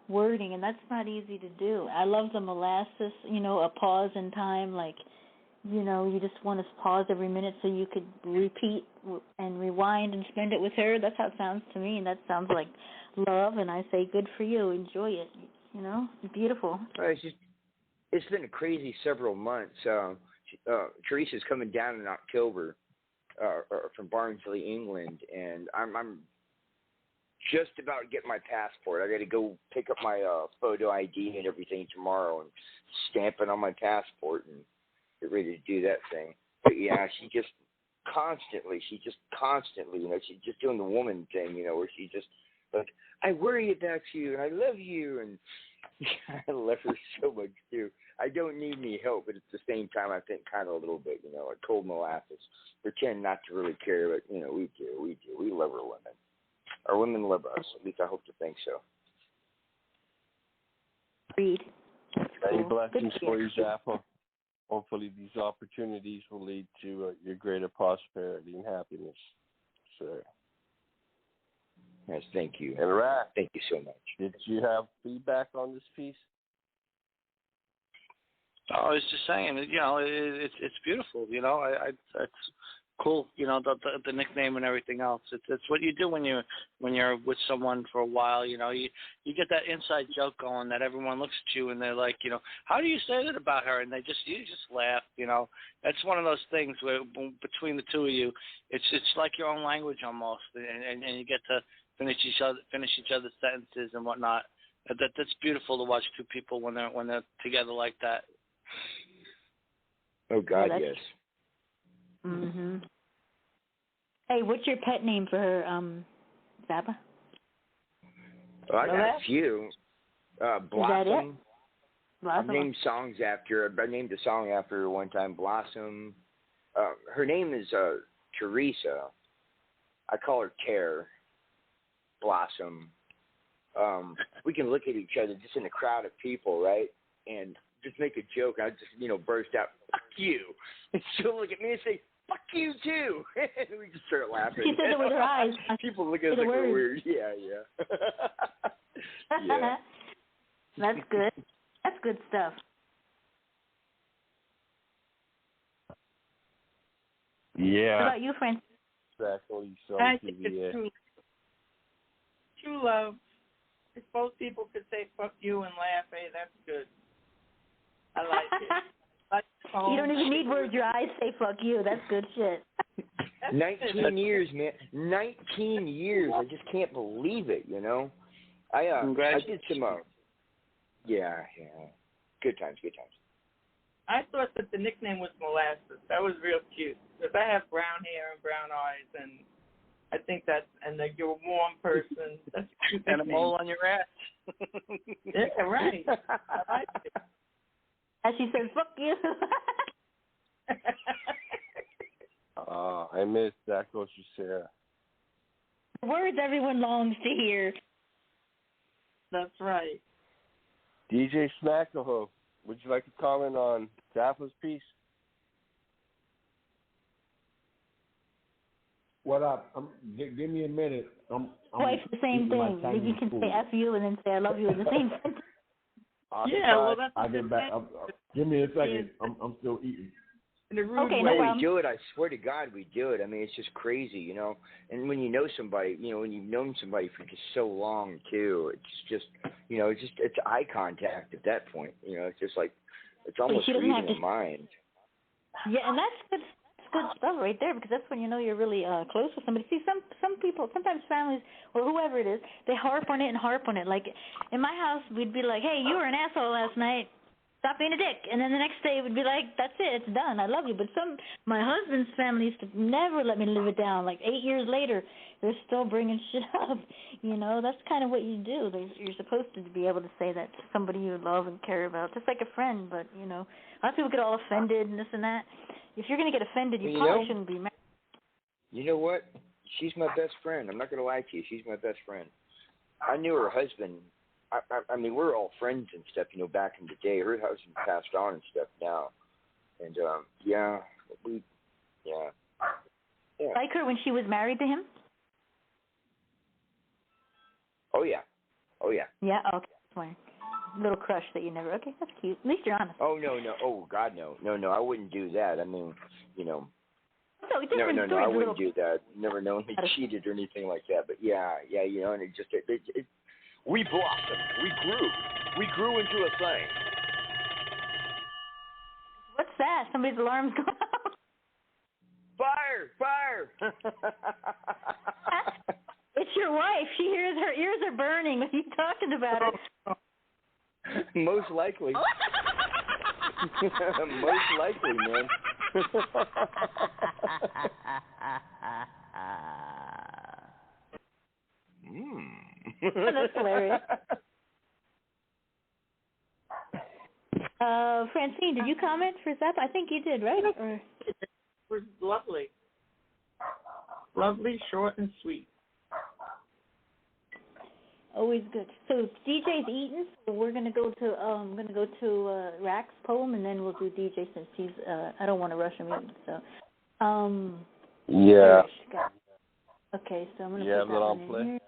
wording, and that's not easy to do. I love the molasses, you know, a pause in time, like, you know, you just want to pause every minute so you could repeat and rewind and spend it with her. That's how it sounds to me, and that sounds like love, and I say good for you. Enjoy it, you know. It's beautiful. It's been a crazy several months. Teresa's coming down in October from Barnsley, England, and I'm just about get my passport. I got to go pick up my photo ID and everything tomorrow and stamp it on my passport and get ready to do that thing. But yeah, she just constantly, she's just doing the woman thing, where she just like, I worry about you and I love you, and I love her so much too. I don't need any help, but at the same time, I think kind of a little bit, like cold molasses. Pretend not to really care, but we do. We love our women. Our women love us. At least I hope to think so. Agreed. Many blessings for you, Zappa. Hopefully these opportunities will lead to your greater prosperity and happiness, sir. Yes, thank you. And Razz, thank you so much. Did you have feedback on this piece? I was just saying, it's beautiful. It's cool. The nickname and everything else. It's what you do when you're with someone for a while. You get that inside joke going that everyone looks at you and they're like, how do you say that about her? And you just laugh. That's one of those things where between the two of you, it's like your own language almost, and you get to finish each other's sentences and whatnot. That's beautiful to watch two people when they're together like that. Oh God, yes. Mhm. Hey, what's your pet name for her, Zappa? Well, I got a few. Blossom. Is that it? Blossom. I named a song after her one time. Blossom. Her name is Teresa. I call her Tear. Blossom. We can look at each other just in a crowd of people, right? And just make a joke. I just, burst out, "Fuck you!" And she'll look at me and say, "Fuck you too!" And we just start laughing. She said it with her eyes. People look at us like we're weird. Yeah. Yeah. That's good. That's good stuff. Yeah. What about you, Francis? Exactly. So I think it's true love. If both people could say "fuck you" and laugh, hey, that's good. I like it. You don't even need words. Your eyes say "fuck you." That's good shit. 19 years, man. 19 years. I just can't believe it. I did some. Yeah. Good times. I thought that the nickname was Molasses. That was real cute because I have brown hair and brown eyes, and I think and you're a warm person. That's a cute and a mole on your ass. Yeah, right. I like it. As she said, "Fuck you." I miss that goes to Sarah. Words everyone longs to hear. That's right. DJ Smackahoe, would you like to comment on Zappa's piece? What up? Give me a minute. Twice the same thing. You can say "F you" and then say "I love you" in the same sentence. Yeah, well, that's. I'll get back. Give me a second. I'm still eating. Okay, no problem. We do it. I swear to God, we do it. I mean, it's just crazy, And when you know somebody, when you've known somebody for just so long too, it's just, it's eye contact at that point. It's just like, it's almost reading the mind. Yeah, and that's good stuff right there, because that's when you're really close with somebody. See, some people, sometimes families or whoever it is, they harp on it. Like in my house, we'd be like, "Hey, you were an asshole last night. Stop being a dick." And then the next day it would be like, "That's it, it's done. I love you." But my husband's family used to never let me live it down. Like 8 years later, they're still bringing shit up. That's kind of what you do. You're supposed to be able to say that to somebody you love and care about, just like a friend. But a lot of people get all offended and this and that. If you're going to get offended, you probably shouldn't be married. You know what? She's my best friend. I'm not going to lie to you. She's my best friend. I knew her husband. I mean, we're all friends and stuff, back in the day. Her husband passed on and stuff now. And, yeah. Like her when she was married to him? Oh, yeah. Yeah, okay. That's fine. Little crush that you never... Okay, that's cute. At least you're honest. Oh, no. Oh, God, no. No, I wouldn't do that. I mean, No, I wouldn't do that. Never known he cheated or anything like that. But, yeah, and it just... We blossomed. We grew into a thing. What's that? Somebody's alarm's going off. Fire! It's your wife. She hears her ears are burning when you're talking about it. Most likely. Most likely, man. That's hilarious. Francine, did you comment for Zap? I think you did, right? Or... It was lovely. Lovely, short, and sweet. Always good. So DJ's eaten, so we're gonna go to Rack's poem, and then we'll do DJ since he's. I don't want to rush him in. So. Yeah. Okay, so I'm gonna put that on one play. in here.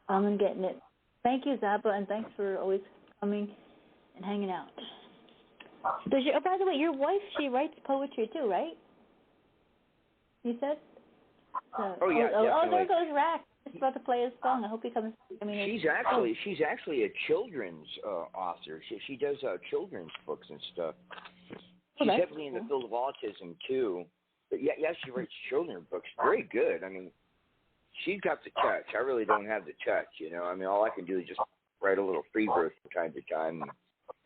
I'm getting it. Thank you, Zappa, and thanks for always coming and hanging out. By the way, your wife, she writes poetry too, right? You said? So, there goes Rack. He's about to play his song. I hope he comes. She's actually a children's author. She does children's books and stuff. She's definitely in the field of autism too. But yeah, she writes children's books. Very good. I mean, she's got the touch. I really don't have the touch. You know, I mean, all I can do is just write a little free verse from time to time and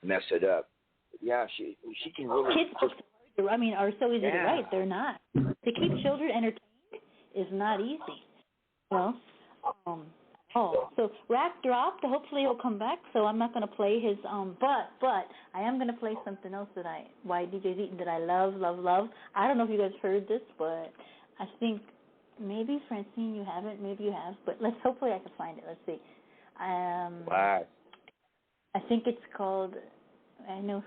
mess it up. But yeah, she can really. Kids books, are so easy to write. They're not. To keep children entertained is not easy. Well, so Rack dropped. Hopefully he'll come back. So I'm not going to play his but I am going to play something else by DJ's Eaton that I love. I don't know if you guys heard this, but I think maybe Francine you haven't, maybe you have, but hopefully I can find it. Let's see. Wow. I think it's called. I know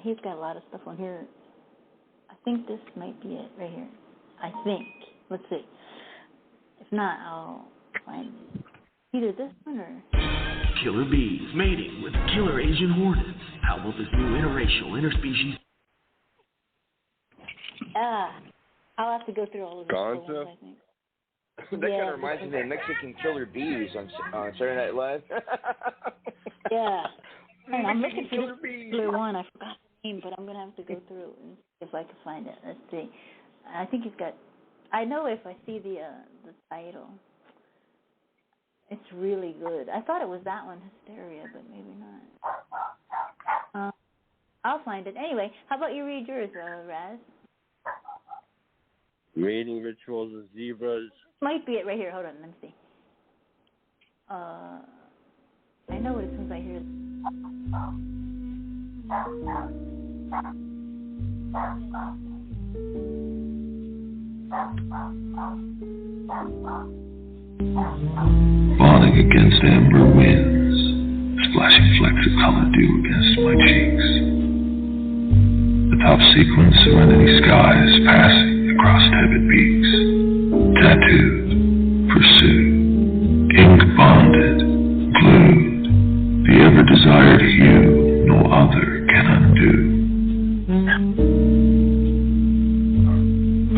he's got a lot of stuff on here. I think this might be it right here. I think. Let's see. If not, I'll find either this one or... Killer bees mating with killer Asian hornets. How will this new interracial, interspecies... I'll have to go through all of these ones, I think. That kind of reminds me of Mexican killer bees on Saturday Night Live. Yeah. I'm looking for this particular one. I forgot the name, but I'm going to have to go through and see if I can find it. Let's see. I think he's got... I know if I see the title. It's really good. I thought it was that one, Hysteria, but maybe not. I'll find it. Anyway, how about you read yours, Razz? Mating rituals of zebras. Might be it right here. Hold on, let me see. I know it as soon as I hear it. Falling against amber winds, splashing flecks of colored dew against my cheeks. The top sequence serenity skies passing across tepid peaks. Tattooed, pursued, ink bonded, glued. The ever desired hue no other can undo.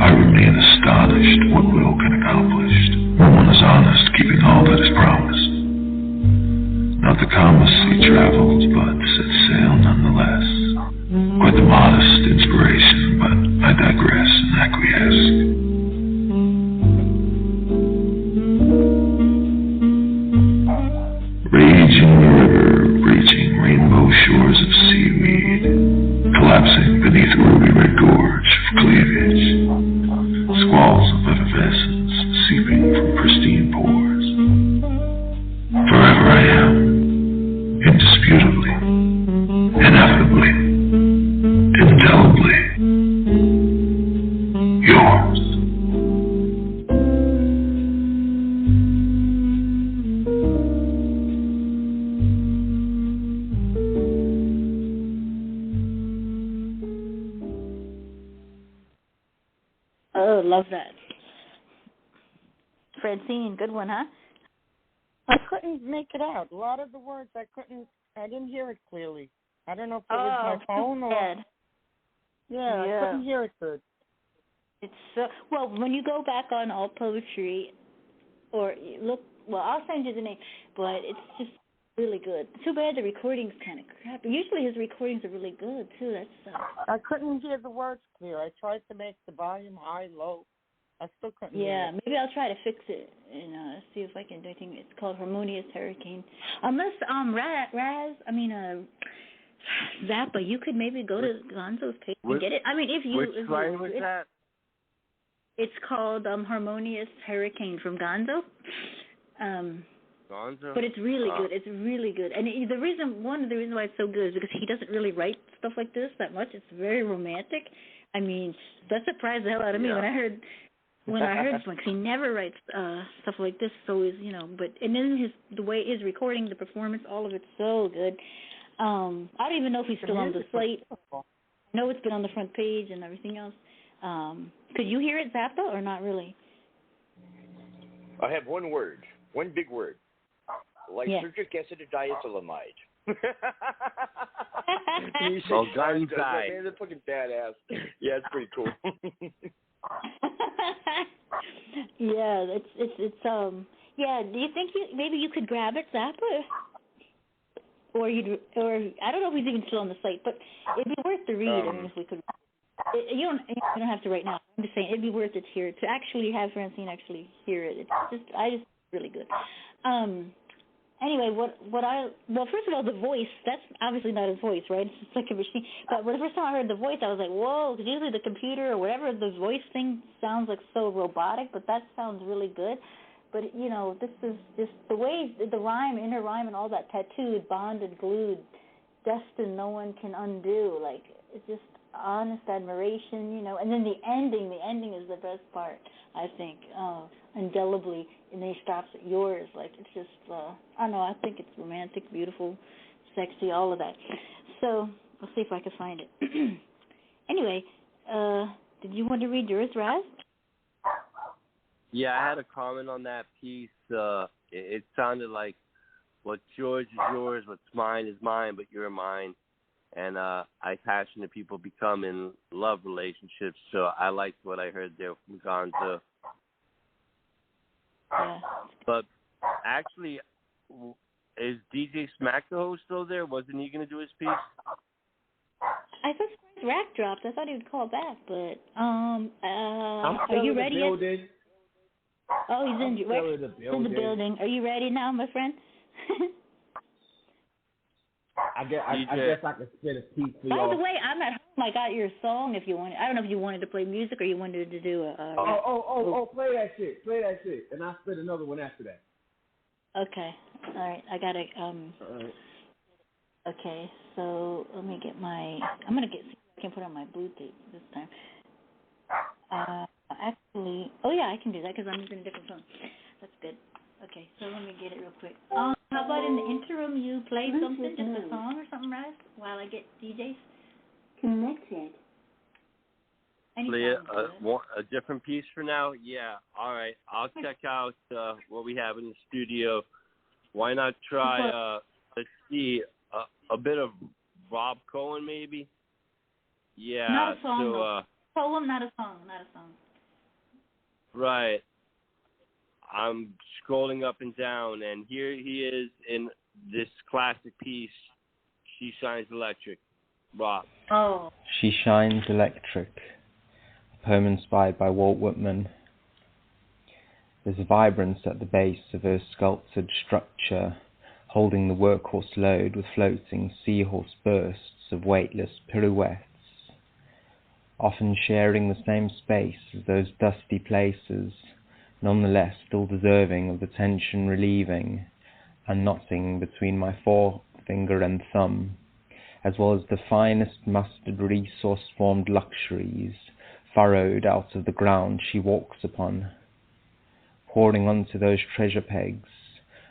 I remain astonished what will can accomplished. No one is honest, keeping all that is promised. Not the calmest sea travels, but set sail nonetheless. Quite the modest inspiration, but I digress and acquiesce. Raging river, reaching rainbow shores of seaweed, collapsing beneath ruby red gorge of cleavage. Squalls of effervescence seeping from pristine pores. Forever I am, indisputably, ineffably, indelibly, yours. Oh, love that. Francine, good one, huh? I couldn't make it out. A lot of the words I didn't hear it clearly. I don't know if it was my phone or... Bad. Yeah, I couldn't hear it good. It's so... Well, when you go back on All Poetry, or look... Well, I'll send you the name, but it's just really good. Too bad the recording's kind of crappy. Usually his recordings are really good, too. That's I couldn't hear the words clear. I tried to make the volume high, low. I still couldn't. Yeah, maybe I'll try to fix it and see if I can do anything. It's called Harmonious Hurricane. Unless Zappa, you could maybe go to Gonzo's page and get it. I mean, which line was that? It's called Harmonious Hurricane from Gonzo. Gonzo? But it's really good. It's really good. And one of the reasons why it's so good is because he doesn't really write stuff like this that much. It's very romantic. I mean, that surprised the hell out of me when I heard this one, because he never writes stuff like this. So is and then the way his recording, the performance, all of it's so good. I don't even know if he's still on the site. I know it's been on the front page and everything else. Could you hear it, Zappa, or not really? I have one big word. Lysergic acetodiethylamide. Oh, gun side. Man, they're fucking badass. Yeah, it's pretty cool. Yeah, it's yeah. Do you think maybe you could grab it, Zappa? Or I don't know if he's even still on the site, but it'd be worth the read. I mean, if we could. You don't have to right now. I'm just saying it'd be worth it here to actually have Francine actually hear it. It's really good. Anyway, first of all, the voice, that's obviously not his voice, right? It's just like a machine. But the first time I heard the voice, I was like, whoa, because usually the computer or whatever, the voice thing sounds like so robotic, but that sounds really good. But, this is just the way, the rhyme, inner rhyme and all that, tattooed, bonded, glued, destined, no one can undo. Like, it's just honest admiration, And then the ending is the best part, I think, indelibly. And then he stops at yours. Like, it's just, I don't know, I think it's romantic, beautiful, sexy, all of that. So, I'll see if I can find it. Anyway, did you want to read yours, Razz? Yeah, I had a comment on that piece. It sounded like what's yours is yours, what's mine is mine, but you're mine. And I passionate people become in love relationships, so I liked what I heard there from Gonzo. Yeah. But actually, is DJ Smack the host still there? Wasn't he going to do his piece? I thought Rack dropped. I thought he would call back, but are you ready yet? Oh, he's in the building. Are you ready now, my friend? I guess I can spit a piece for y'all. By the way, I'm at home. I got your song if you want. I don't know if you wanted to play music or you wanted to do a... play that shit. And I'll spit another one after that. Okay. All right. I got to... All right. Okay, so let me get my... I'm going to see if I can put on my Bluetooth this time. Actually... Oh, yeah, I can do that because I'm using a different phone. That's good. Okay, so let me get it real quick. How about in the interim you play something, just a song or something, Razz, while I get DJs connected? Play a different piece for now? Yeah, all right. I'll check out what we have in the studio. Why not try, let's see, a bit of Rob Cohen maybe? Yeah. Not a song, poem, not a song. Right. I'm scrolling up and down, and here he is in this classic piece, She Shines Electric. Rob. Oh. She Shines Electric, a poem inspired by Walt Whitman. There's vibrance at the base of her sculptured structure, holding the workhorse load with floating seahorse bursts of weightless pirouettes, often sharing the same space as those dusty places, nonetheless still deserving of the tension relieving and knotting between my forefinger and thumb, as well as the finest mustard resource-formed luxuries furrowed out of the ground she walks upon, pouring onto those treasure pegs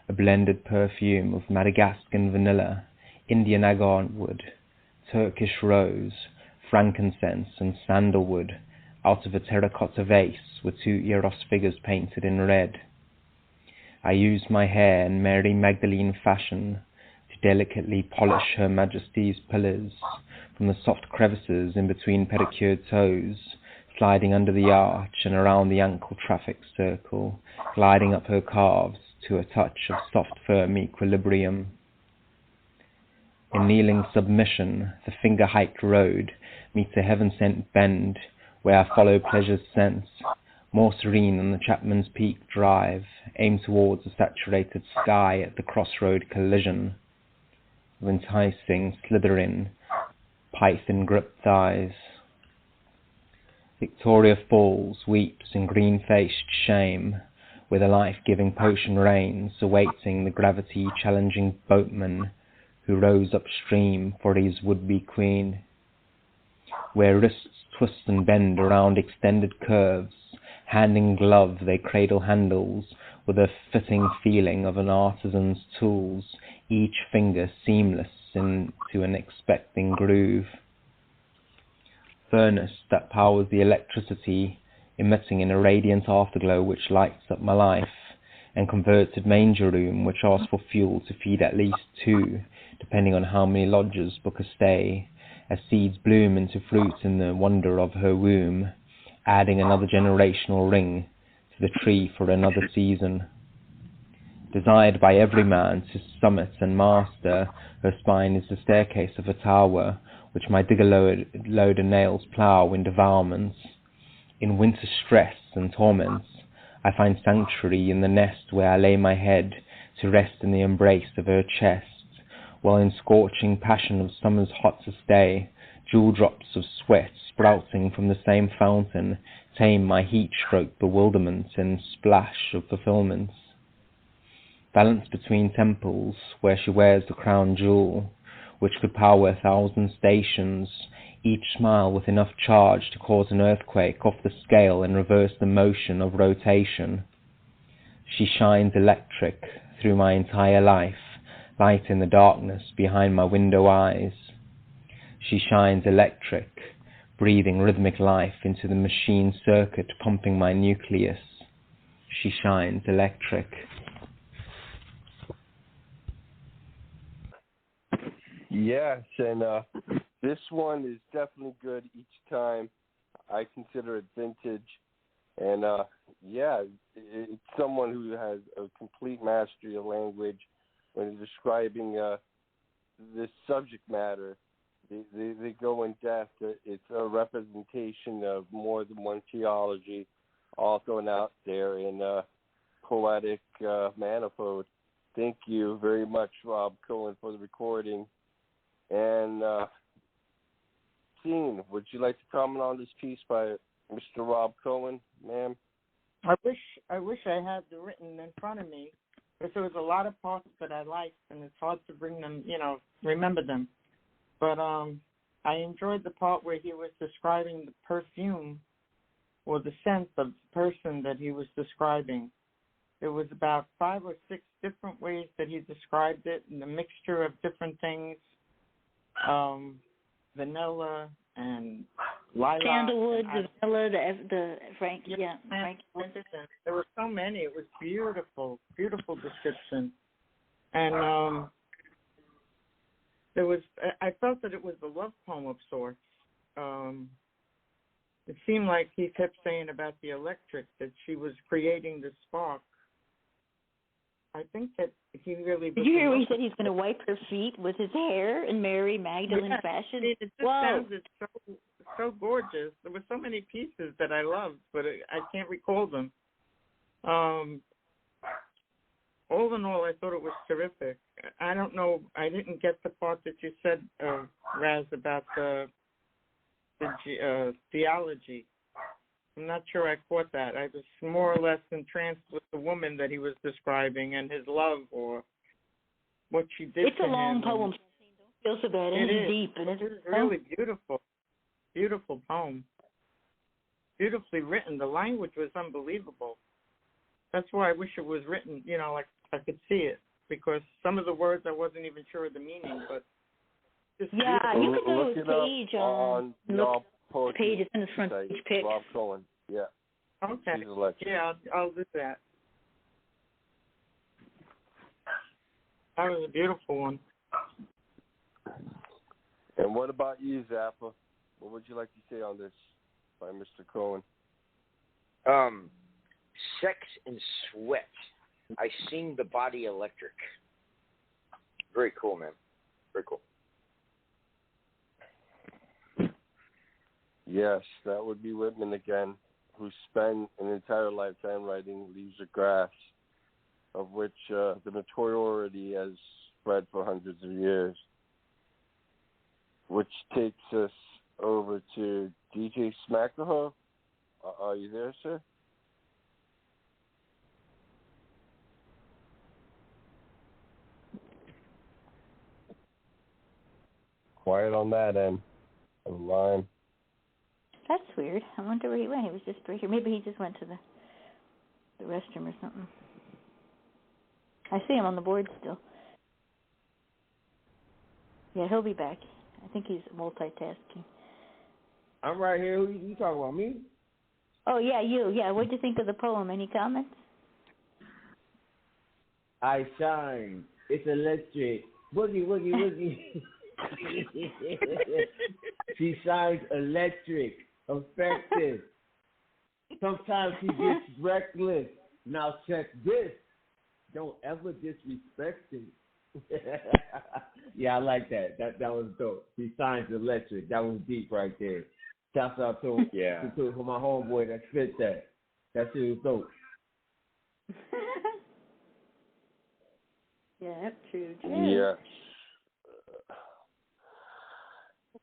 a blended perfume of Madagascan vanilla, Indian agarwood, Turkish rose, frankincense and sandalwood, out of a terracotta vase with 2 Eros figures painted in red. I used my hair in Mary Magdalene fashion to delicately polish Her Majesty's pillars from the soft crevices in between pedicured toes, sliding under the arch and around the ankle traffic circle, gliding up her calves to a touch of soft firm equilibrium. In kneeling submission, the finger-hiked road meets a heaven-sent bend where I follow pleasure's sense, more serene than the Chapman's Peak drive, aimed towards a saturated sky at the crossroad collision of enticing, slithering, python-gripped eyes. Victoria Falls weeps in green-faced shame, where the life-giving potion reigns, awaiting the gravity-challenging boatman who rows upstream for his would-be queen. Where wrists twist and bend around extended curves, hand in glove they cradle handles with a fitting feeling of an artisan's tools, each finger seamless into an expecting groove. Furnace that powers the electricity, emitting in a radiant afterglow which lights up my life, and converted manger room which asks for fuel to feed at least 2, depending on how many lodgers book a stay, as seeds bloom into fruit in the wonder of her womb, adding another generational ring to the tree for another season. Desired by every man to summit and master, her spine is the staircase of a tower, which my digger loader nails plough in devourments. In winter stress and torments, I find sanctuary in the nest where I lay my head to rest in the embrace of her chest, while in scorching passion of summer's hottest day, jewel drops of sweat sprouting from the same fountain tame my heat-stroke bewilderment and splash of fulfillments. Balanced between temples where she wears the crown jewel, which could power 1,000 stations, each smile with enough charge to cause an earthquake off the scale and reverse the motion of rotation. She shines electric through my entire life, light in the darkness behind my window eyes. She shines electric, breathing rhythmic life into the machine circuit pumping my nucleus. She shines electric. Yes, and this one is definitely good each time. I consider it vintage. And, it's someone who has a complete mastery of language when describing this subject matter. They go in depth. It's a representation of more than one theology, all thrown out there in poetic manifold. Thank you very much, Rob Cohen, for the recording. And, Sean, would you like to comment on this piece by Mr. Rob Cohen, ma'am? I wish I had the written in front of me, because there was a lot of parts that I liked, and it's hard to bring them, remember them. But I enjoyed the part where he was describing the perfume or the scent of the person that he was describing. There was about 5 or 6 different ways that he described it, and a mixture of different things. Vanilla and lilac. Sandalwood, vanilla, the Frank, Frank. There were so many. It was beautiful, beautiful description. And I felt that it was a love poem of sorts. It seemed like he kept saying about the electric, that she was creating the spark. I think that he really... Did you hear when he said he's going to wipe her feet with his hair in Mary Magdalene fashion? It just sounded so gorgeous. There were so many pieces that I loved, but I can't recall them. All in all, I thought it was terrific. I don't know. I didn't get the part that you said, Razz, about the theology. I'm not sure I caught that. I was more or less entranced with the woman that he was describing and his love or what she did to him. It's a long poem. Don't feel so bad. It is deep. And it is really beautiful. Beautiful poem. Beautifully written. The language was unbelievable. That's why I wish it was written, like I could see it. Because some of the words I wasn't even sure of the meaning, but just you could go to a page on look at the page. It's in the front page pick. Rob Cohen, yeah. Okay. Yeah, I'll do that. That was a beautiful one. And what about you, Zappa? What would you like to say on this by Mr. Cohen? Sex and sweat. I sing the body electric. Very cool, man. Very cool. Yes, that would be Whitman again. who spend an entire lifetime writing Leaves of Grass, of which the notoriety has spread for hundreds of years, which takes us over to DJ Smackahoe. Are you there, sir? Quiet on that end of the line. That's weird. I wonder where he went. He was just right here. Maybe he just went to the restroom or something. I see him on the board still. Yeah, he'll be back. I think he's multitasking. I'm right here. Who you talking about, me? Oh, yeah, you. Yeah, what'd you think of the poem? Any comments? I shine. It's electric. Boogie, woogie, woogie. She shines electric, effective. Sometimes she gets reckless. Now check this. Don't ever disrespect it. Yeah, I like that. That was dope. She shines electric. That was deep right there. Shouts out to for my homeboy that fit that. That shit was dope. Yeah, that's true. Yes.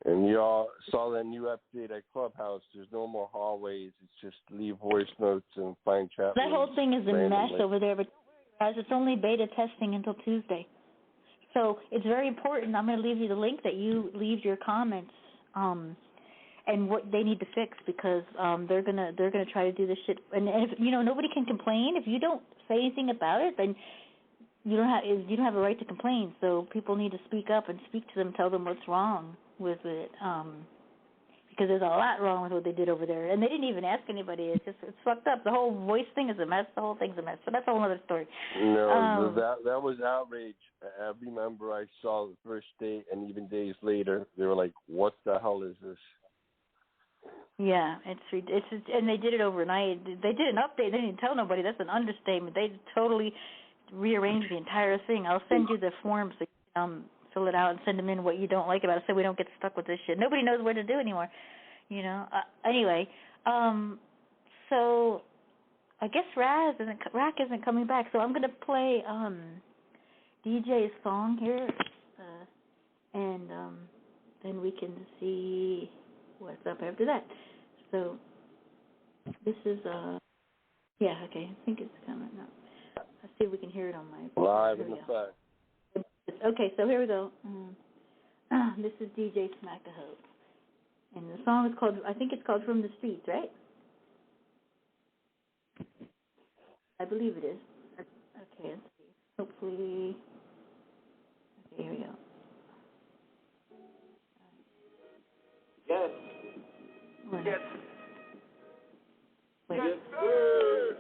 And y'all saw that new update at Clubhouse. There's no more hallways. It's just leave voice notes and find chat. That whole thing is a mess over there, but guys, it's only beta testing until Tuesday. So it's very important. I'm going to leave you the link that you leave your comments and what they need to fix, because they're gonna try to do this shit. And if nobody can complain if you don't say anything about it, then you don't have a right to complain. So people need to speak up and speak to them, tell them what's wrong with it, because there's a lot wrong with what they did over there, and they didn't even ask anybody. It's fucked up. The whole voice thing is a mess. The whole thing's a mess. So that's a whole other story. No, that was outrage. I remember I saw the first day, and even days later, they were like, "What the hell is this?" Yeah, it's and they did it overnight. They did an update. They didn't tell nobody. That's an understatement. They totally rearranged the entire thing. I'll send you the forms so you fill it out and send them in what you don't like about it, so we don't get stuck with this shit. Nobody knows where to do anymore, Anyway, so I guess Rack isn't coming back, so I'm gonna play DJ's song here, and then we can see what's up after that. So this is yeah, okay, I think it's coming up. Let's see if we can hear it on my live in effect. Okay, so here we go. This is DJ Smackahoe, and the song is called, I think it's called From the Streets, right? I believe it is. Okay, let's see. Hopefully, okay, here we go. Yes. Yes. Wait. Yes, sir.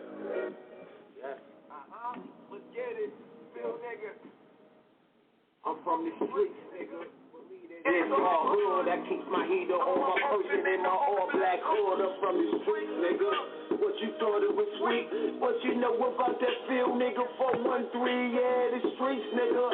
Yes. Let's get it. Bill nigga. I'm from the streets, nigga. It's all hood that keeps my heater on my person and my all black hood. I'm from the streets, nigga. What you thought it was sweet? What you know about that field, nigga? 413, yeah, the streets, nigga.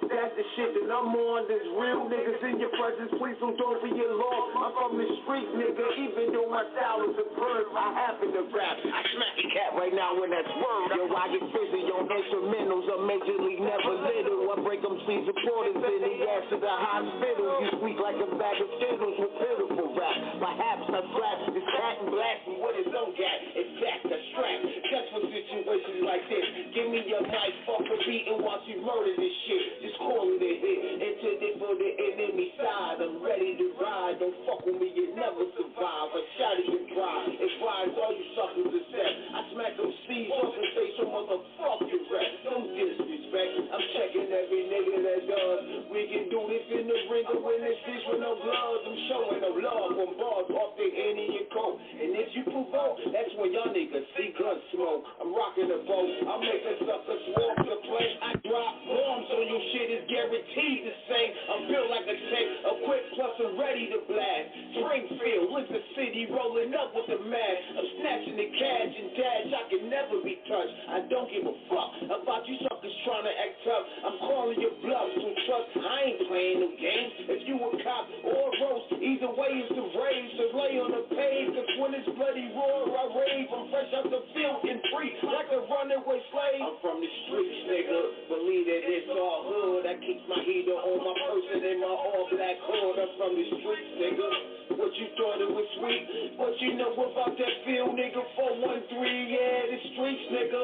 That's the shit that I'm on. There's real niggas in your presence. Please don't be your law. I'm from the street, nigga. Even though my style is superb, I happen to rap. I smack a cat right now when that's word. Yo, I get busy on instrumentals. I'm majorly never little. I break them seeds of quarters in the ass of the hospital. You squeak like a bag of Skittles with pitiful rap. Perhaps I slap this cat and blast me with his own gat. It's back to strap. Just for situations like this. Give me your mic, fuck a beat and watch you murder this shit. Just call it a hit. Intended for the enemy side. I'm ready to ride. Don't fuck with me, you never survive. I shot at your pride. It fires all you suckers to set. I smack them C's off and say some motherfucking rap. No disrespect. I'm checking every nigga that does. We can do this in the ring or in the streets with no gloves. I'm showing no love on bars off the Henny and Coke. And if you provoke, that's when y'all niggas see gun smoke. I'm rocking the boat. I'm making suckers walk the plane. I drop bombs on your shit is guaranteed the same. I'm built like a tank, equipped plus I'm ready to blast. Springfield, Winter City, rolling up with the mask. I'm snatching the cash and dash. I can never be touched. I don't give a fuck about you suckers trying to act tough. I'm calling your bluff, so trust I ain't playing no games. If you a cop or a roast, either way it's the rage. So lay on the page, cause when it's bloody roar, I grave. I'm fresh out the field and free like a runaway slave. I'm from the streets, nigga. Believe that it's all hood. I keep my heater on my person and my all-black hood. I'm from the streets, nigga. What you thought it was sweet? What you know about that field, nigga? 413, yeah, the streets, nigga.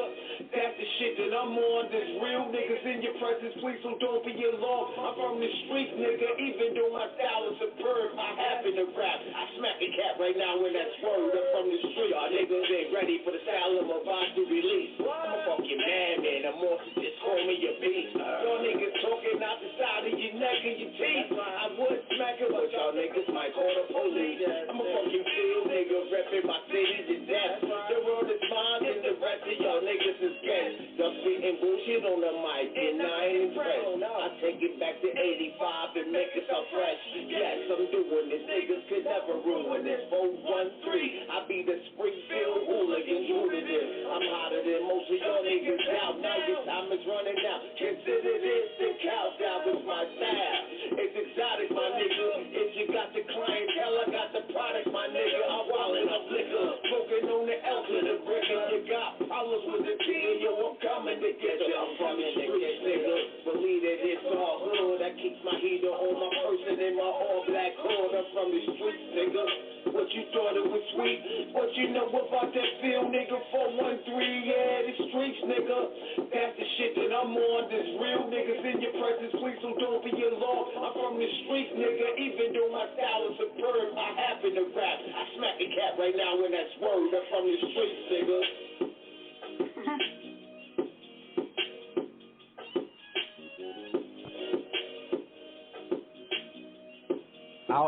That's the shit that I'm on. There's real niggas in your presence, please, so don't be alarmed. I'm from the streets, nigga. Even though my style is superb, I happen to rap. I smack a cat right now when that's word. I'm from the street. Y'all niggas ain't ready for the style I'm about to release. I'm a fucking madman. I'm off to just call me your beast. Y'all niggas talking out the side of your neck and your teeth. I would smack it, but y'all niggas might call the police. I'm a fucking field nigga, repping my city to death. The world is mine and the rest of y'all niggas is guests. Y'all spitting bullshit on the mic and I ain't impressed. I take it back to 85 and make it so fresh. Yes, I'm doing this. Niggas could never ruin this. 413, I be the Springfield hooligan. I'm hotter than most of y'all niggas out. Now your time is running out. Consider this the countdown with my style. It's exotic, my nigga. If you got the clientele, I got the product, my nigga. I'm wildin' up liquor. Smoking on the L to the brick. If you got problems with the T, yo, I'm coming to get you. I'm from the streets, nigga. Believe that it's all hood. I keep my heater on my person and my all-black hood. I'm from the streets, nigga. What you thought it was sweet? What you know about that field, nigga? 413, yeah, the streets, nigga. That's the shit that I'm on. There's real niggas in your presence, please, so don't be alarmed. I'm from the streets, nigga. Even though my style is superb, I happen to rap. I smack a cat right now when that's word. I'm from the streets, nigga.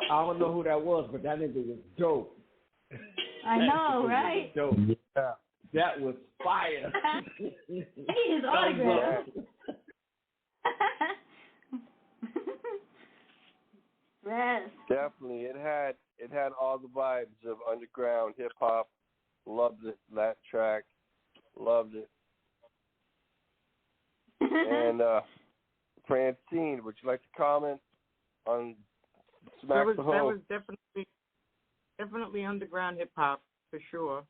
I don't know who that was, but that nigga was dope. I know, right? Dope. Yeah. That was fire. His autograph. Razz. Definitely, it had all the vibes of underground hip hop. Loved it. That track, loved it. And Francine, would you like to comment on Smack the Hole? That was definitely underground hip hop for sure.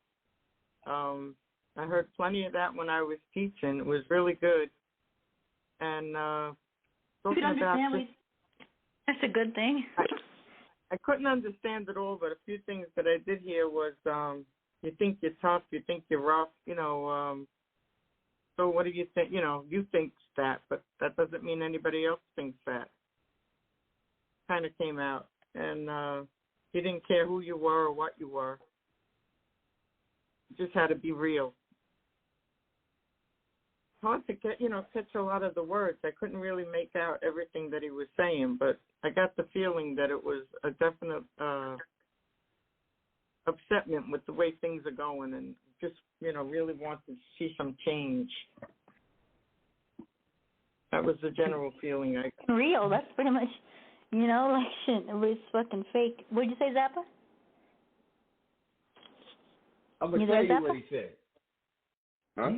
I heard plenty of that when I was teaching. It was really good. And talking about that's a good thing. I couldn't understand it all, but a few things that I did hear was you think you're tough, you think you're rough, so what do you think? You think that, but that doesn't mean anybody else thinks that. Kind of came out, and you didn't care who you were or what you were. You just had to be real. Hard to get, catch a lot of the words. I couldn't really make out everything that he was saying, but I got the feeling that it was a definite upsetment with the way things are going, and just, really wanted to see some change. That was the general feeling. Real, that's pretty much, like shit, everybody's fucking fake. What'd you say, Zappa? I'm going to tell you what he said. Huh?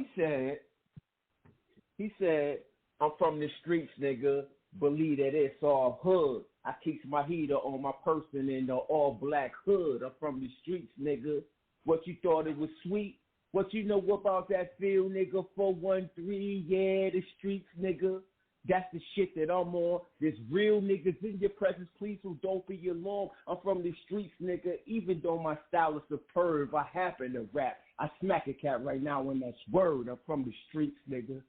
He said, I'm from the streets, nigga. Believe that it's all hood. I keep my heater on my person in the all-black hood. I'm from the streets, nigga. What you thought it was sweet? What you know about that field, nigga? 413, yeah, the streets, nigga. That's the shit that I'm on. There's real niggas in your presence, please, so don't be alarmed. I'm from the streets, nigga. Even though my style is superb, I happen to rap. I smack a cat right now when that's word. I'm from the streets, nigga.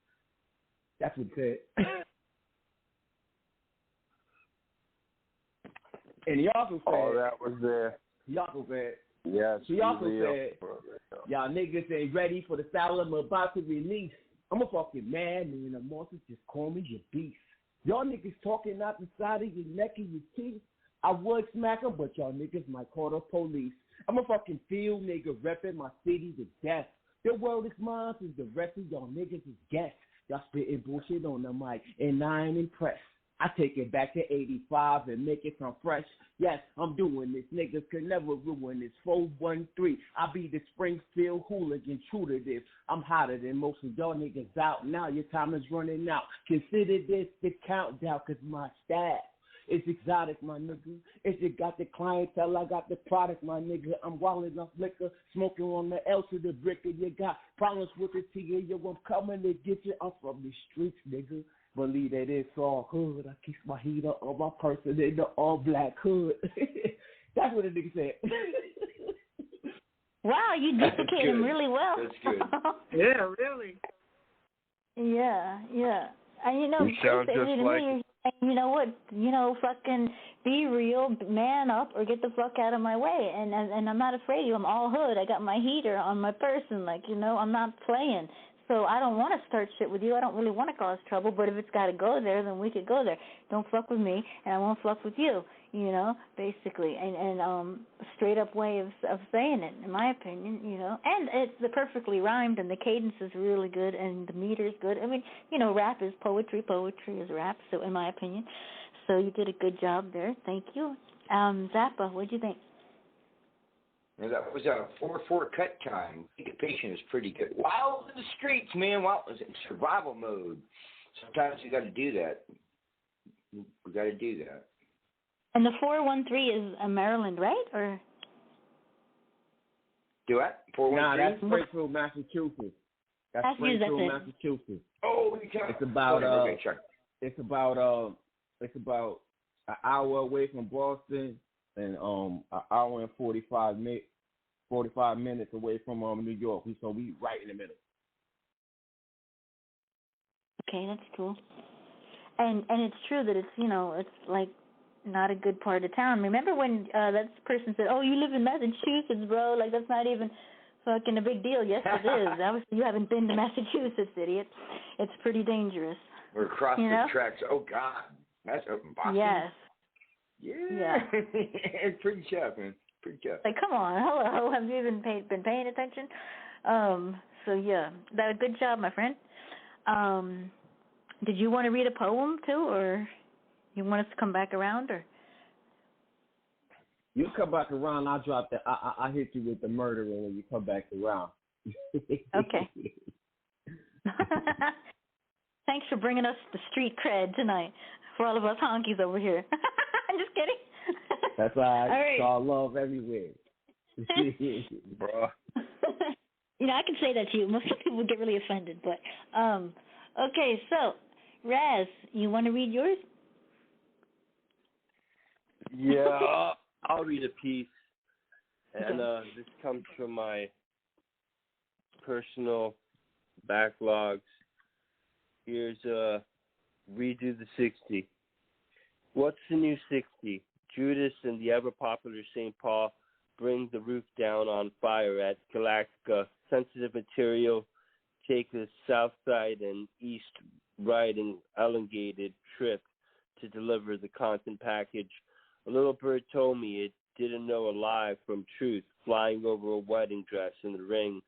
That's what he said. And he also said, oh, that was there. He also said, yes, he also said, y'all niggas ain't ready for the style I'm about to release. I'm a fucking madman and a monster, just call me your beast. Y'all niggas talking out the side of your neck and your teeth. I would smack them, but y'all niggas might call the police. I'm a fucking field nigga repping my city to death. The world is mine, since the rest of y'all niggas is guests. Y'all spitting bullshit on the mic, and I ain't impressed. I take it back to 85 and make it sound fresh. Yes, I'm doing this. Niggas could never ruin this. 413. I be the Springfield hooligan, true to this. I'm hotter than most of y'all niggas out now. Your time is running out. Consider this the countdown, cause my style It's exotic, my nigga. If you got the clientele, I got the product, my nigga. I'm wildin' off liquor, smoking on the L to the brick, and you got problems with the TA, yo, I'm coming to get you. I'm from the streets, nigga. Believe that it's all hood. I keep my heater on my person in the all black hood. That's what the nigga said. Wow, you duplicate him really well. That's good. Yeah, really. Yeah. And You sound just like you know what? Fucking be real, man up, or get the fuck out of my way. And I'm not afraid of you. I'm all hood. I got my heater on my person. I'm not playing. So I don't want to start shit with you. I don't really want to cause trouble. But if it's got to go there, then we could go there. Don't fuck with me, and I won't fuck with you. Basically, and straight up way of saying it, in my opinion. And it's perfectly rhymed, and the cadence is really good, and the meter is good. I mean, rap is poetry. Poetry is rap. So in my opinion, so you did a good job there. Thank you. Zappa, what'd you think? That was a 4/4 cut time. Syncopation is pretty good. Wild in the streets, man. Wild in survival mode. Sometimes you got to do that. We got to do that. And the 413 is Maryland, right? Or do what? 413? Nah, that's Springfield, Massachusetts. That's Springfield, Massachusetts. Oh, it's about it's about an hour away from Boston, and an hour and 45 minutes away from New York. So we right in the middle. Okay, that's cool. And it's true that it's it's like not a good part of town. Remember when that person said, "Oh, you live in Massachusetts, bro? Like that's not even fucking a big deal." Yes, it is. Obviously, you haven't been to Massachusetts, idiot. It's pretty dangerous. We're across the tracks. Oh God, that's open Boston. Yes. Yeah. It's pretty tough, man. Pretty tough. Like, come on, hello. Have you even been paying attention? So yeah, that good job, my friend. Did you want to read a poem too, or you want us to come back around, or? You come back around, I'll drop that. I hit you with the murderer when you come back around. Okay. Thanks for bringing us the street cred tonight for all of us honkies over here. I'm just kidding. That's all right. All right. It's all love everywhere. Bro. I can say that to you. Most people get really offended, but okay. So, Razz, you want to read yours? Yeah, I'll read a piece, and this comes from my personal backlogs. Here's Redo the 60. What's the new 60? Judas and the ever-popular St. Paul bring the roof down on fire at Galactica. Sensitive material, take the south side and east riding elongated trip to deliver the content package. A little bird told me it didn't know a lie from truth, flying over a wedding dress in the ring.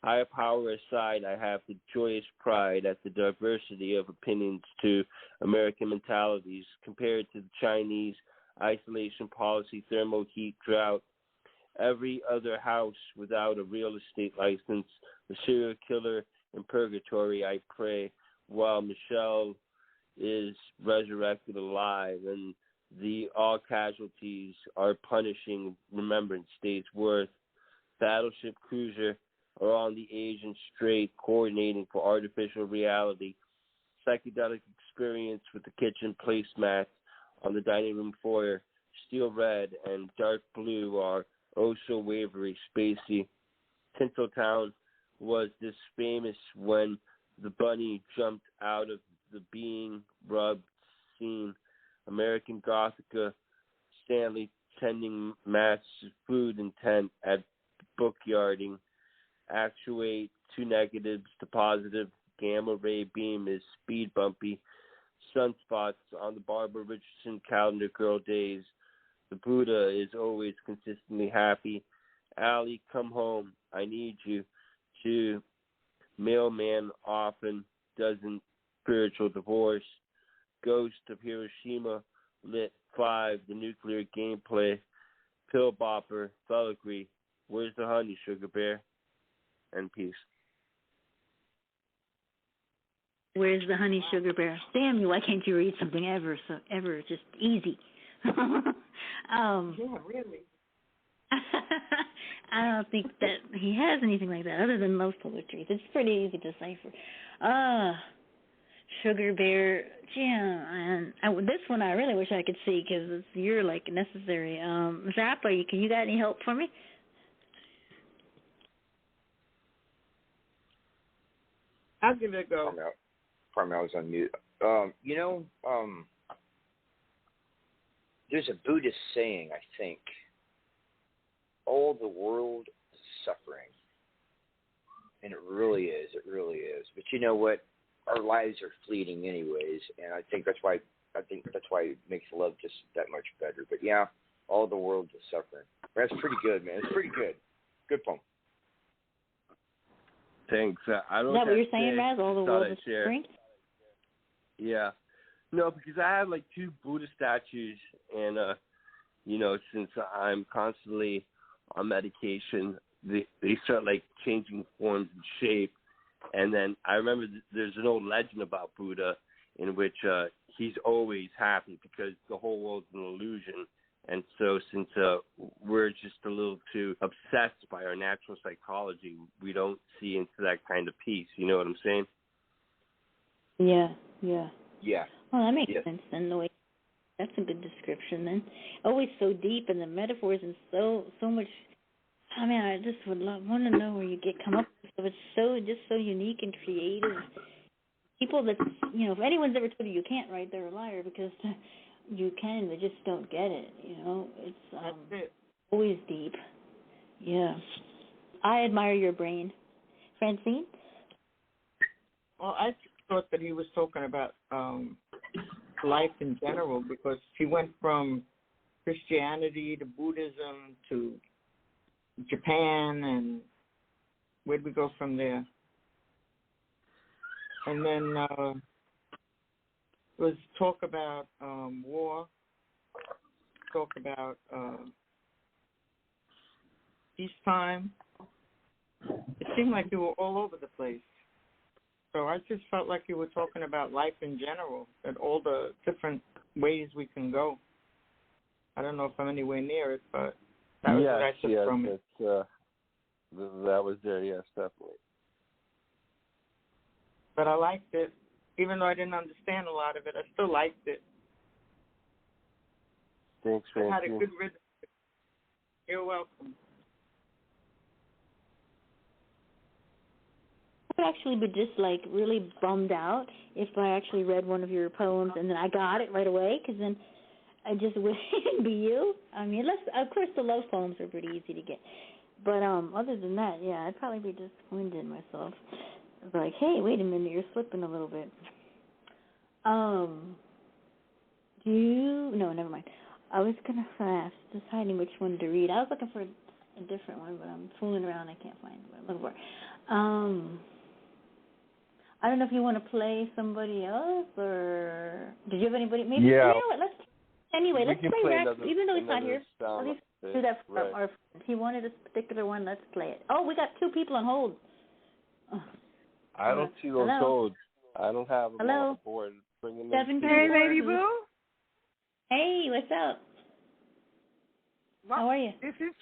Higher power aside, I have the joyous pride at the diversity of opinions to American mentalities compared to the Chinese isolation policy, thermal heat, drought. Every other house without a real estate license, the serial killer in purgatory, I pray, while Michelle is resurrected alive and the all casualties are punishing remembrance stays worth. Battleship cruiser are on the Asian Strait coordinating for artificial reality. Psychedelic experience with the kitchen placemats on the dining room foyer. Steel red and dark blue are oh so wavery, spacey. Tinseltown was this famous when the bunny jumped out of the being rubbed scene. American Gothica, Stanley tending match food intent at bookyarding. Actuate two negatives to positive. Gamma ray beam is speed bumpy. Sunspots on the Barbara Richardson calendar girl days. The Buddha is always consistently happy. Allie, come home. I need you. To mailman often doesn't spiritual divorce. Ghost of Hiroshima, Lit 5, the nuclear gameplay. Pill bopper, filigree. Where's the honey, sugar bear? And peace. Where's the honey sugar bear? Damn you! Why can't you read something ever just easy? Yeah, really. I don't think that he has anything like that other than love poetry. It's pretty easy to decipher. Sugar bear, yeah. And this one I really wish I could see because you're like necessary. Zappa, you got any help for me? I'll give it a go. Pardon me, I was on mute. There's a Buddhist saying, I think, all the world is suffering. And it really is. It really is. But you know what? Our lives are fleeting anyways, and I think that's why it makes love just that much better. But yeah, all the world is suffering. That's pretty good, man. It's pretty good. Good poem. Thanks. I don't. Is that what you're saying, Razz? All the world is suffering? Yeah. No, because I have like 2 Buddha statues, and since I'm constantly on medication, they start like changing forms and shape. And then I remember there's an old legend about Buddha in which he's always happy because the whole world's an illusion. And so since we're just a little too obsessed by our natural psychology, we don't see into that kind of peace. You know what I'm saying? Yeah. Yeah. Well, that makes sense then. The way that's a good description then. Always so deep, and the metaphors and so much. I mean, I just want to know where you come up with stuff. It's so unique and creative. People that if anyone's ever told you can't write, they're a liar because you can. They just don't get it. It's always deep. Yeah. I admire your brain, Francine. Well, I thought that he was talking about life in general because he went from Christianity to Buddhism to Japan, and where'd we go from there? And then was talk about war, talk about peacetime. It seemed like you were all over the place. So I just felt like you were talking about life in general, and all the different ways we can go. I don't know if I'm anywhere near it, but that was what I took from it. That was there, yes, definitely. But I liked it. Even though I didn't understand a lot of it, I still liked it. Thanks, I had a good rhythm. You're welcome. I would actually be just like really bummed out if I actually read one of your poems and then I got it right away, because then I just wouldn't be you. I mean, of course the love poems are pretty easy to get, but other than that, yeah, I'd probably be disappointed in myself. I'd be like, hey, wait a minute, you're slipping a little bit. No, never mind. I was gonna ask, deciding which one to read. I was looking for a different one, but I'm fooling around. I can't find what I'm looking for. I don't know if you want to play somebody else, or did you have anybody? Maybe. Yeah. You know what? Let's play Rex, even though he's not here. At least do that for our friend. He wanted a particular one. Let's play it. Oh, we got 2 people on hold. I don't see those holds. I don't have them on the board. Hey, Lady Boo. Hey, what's up? Well, how are you? This is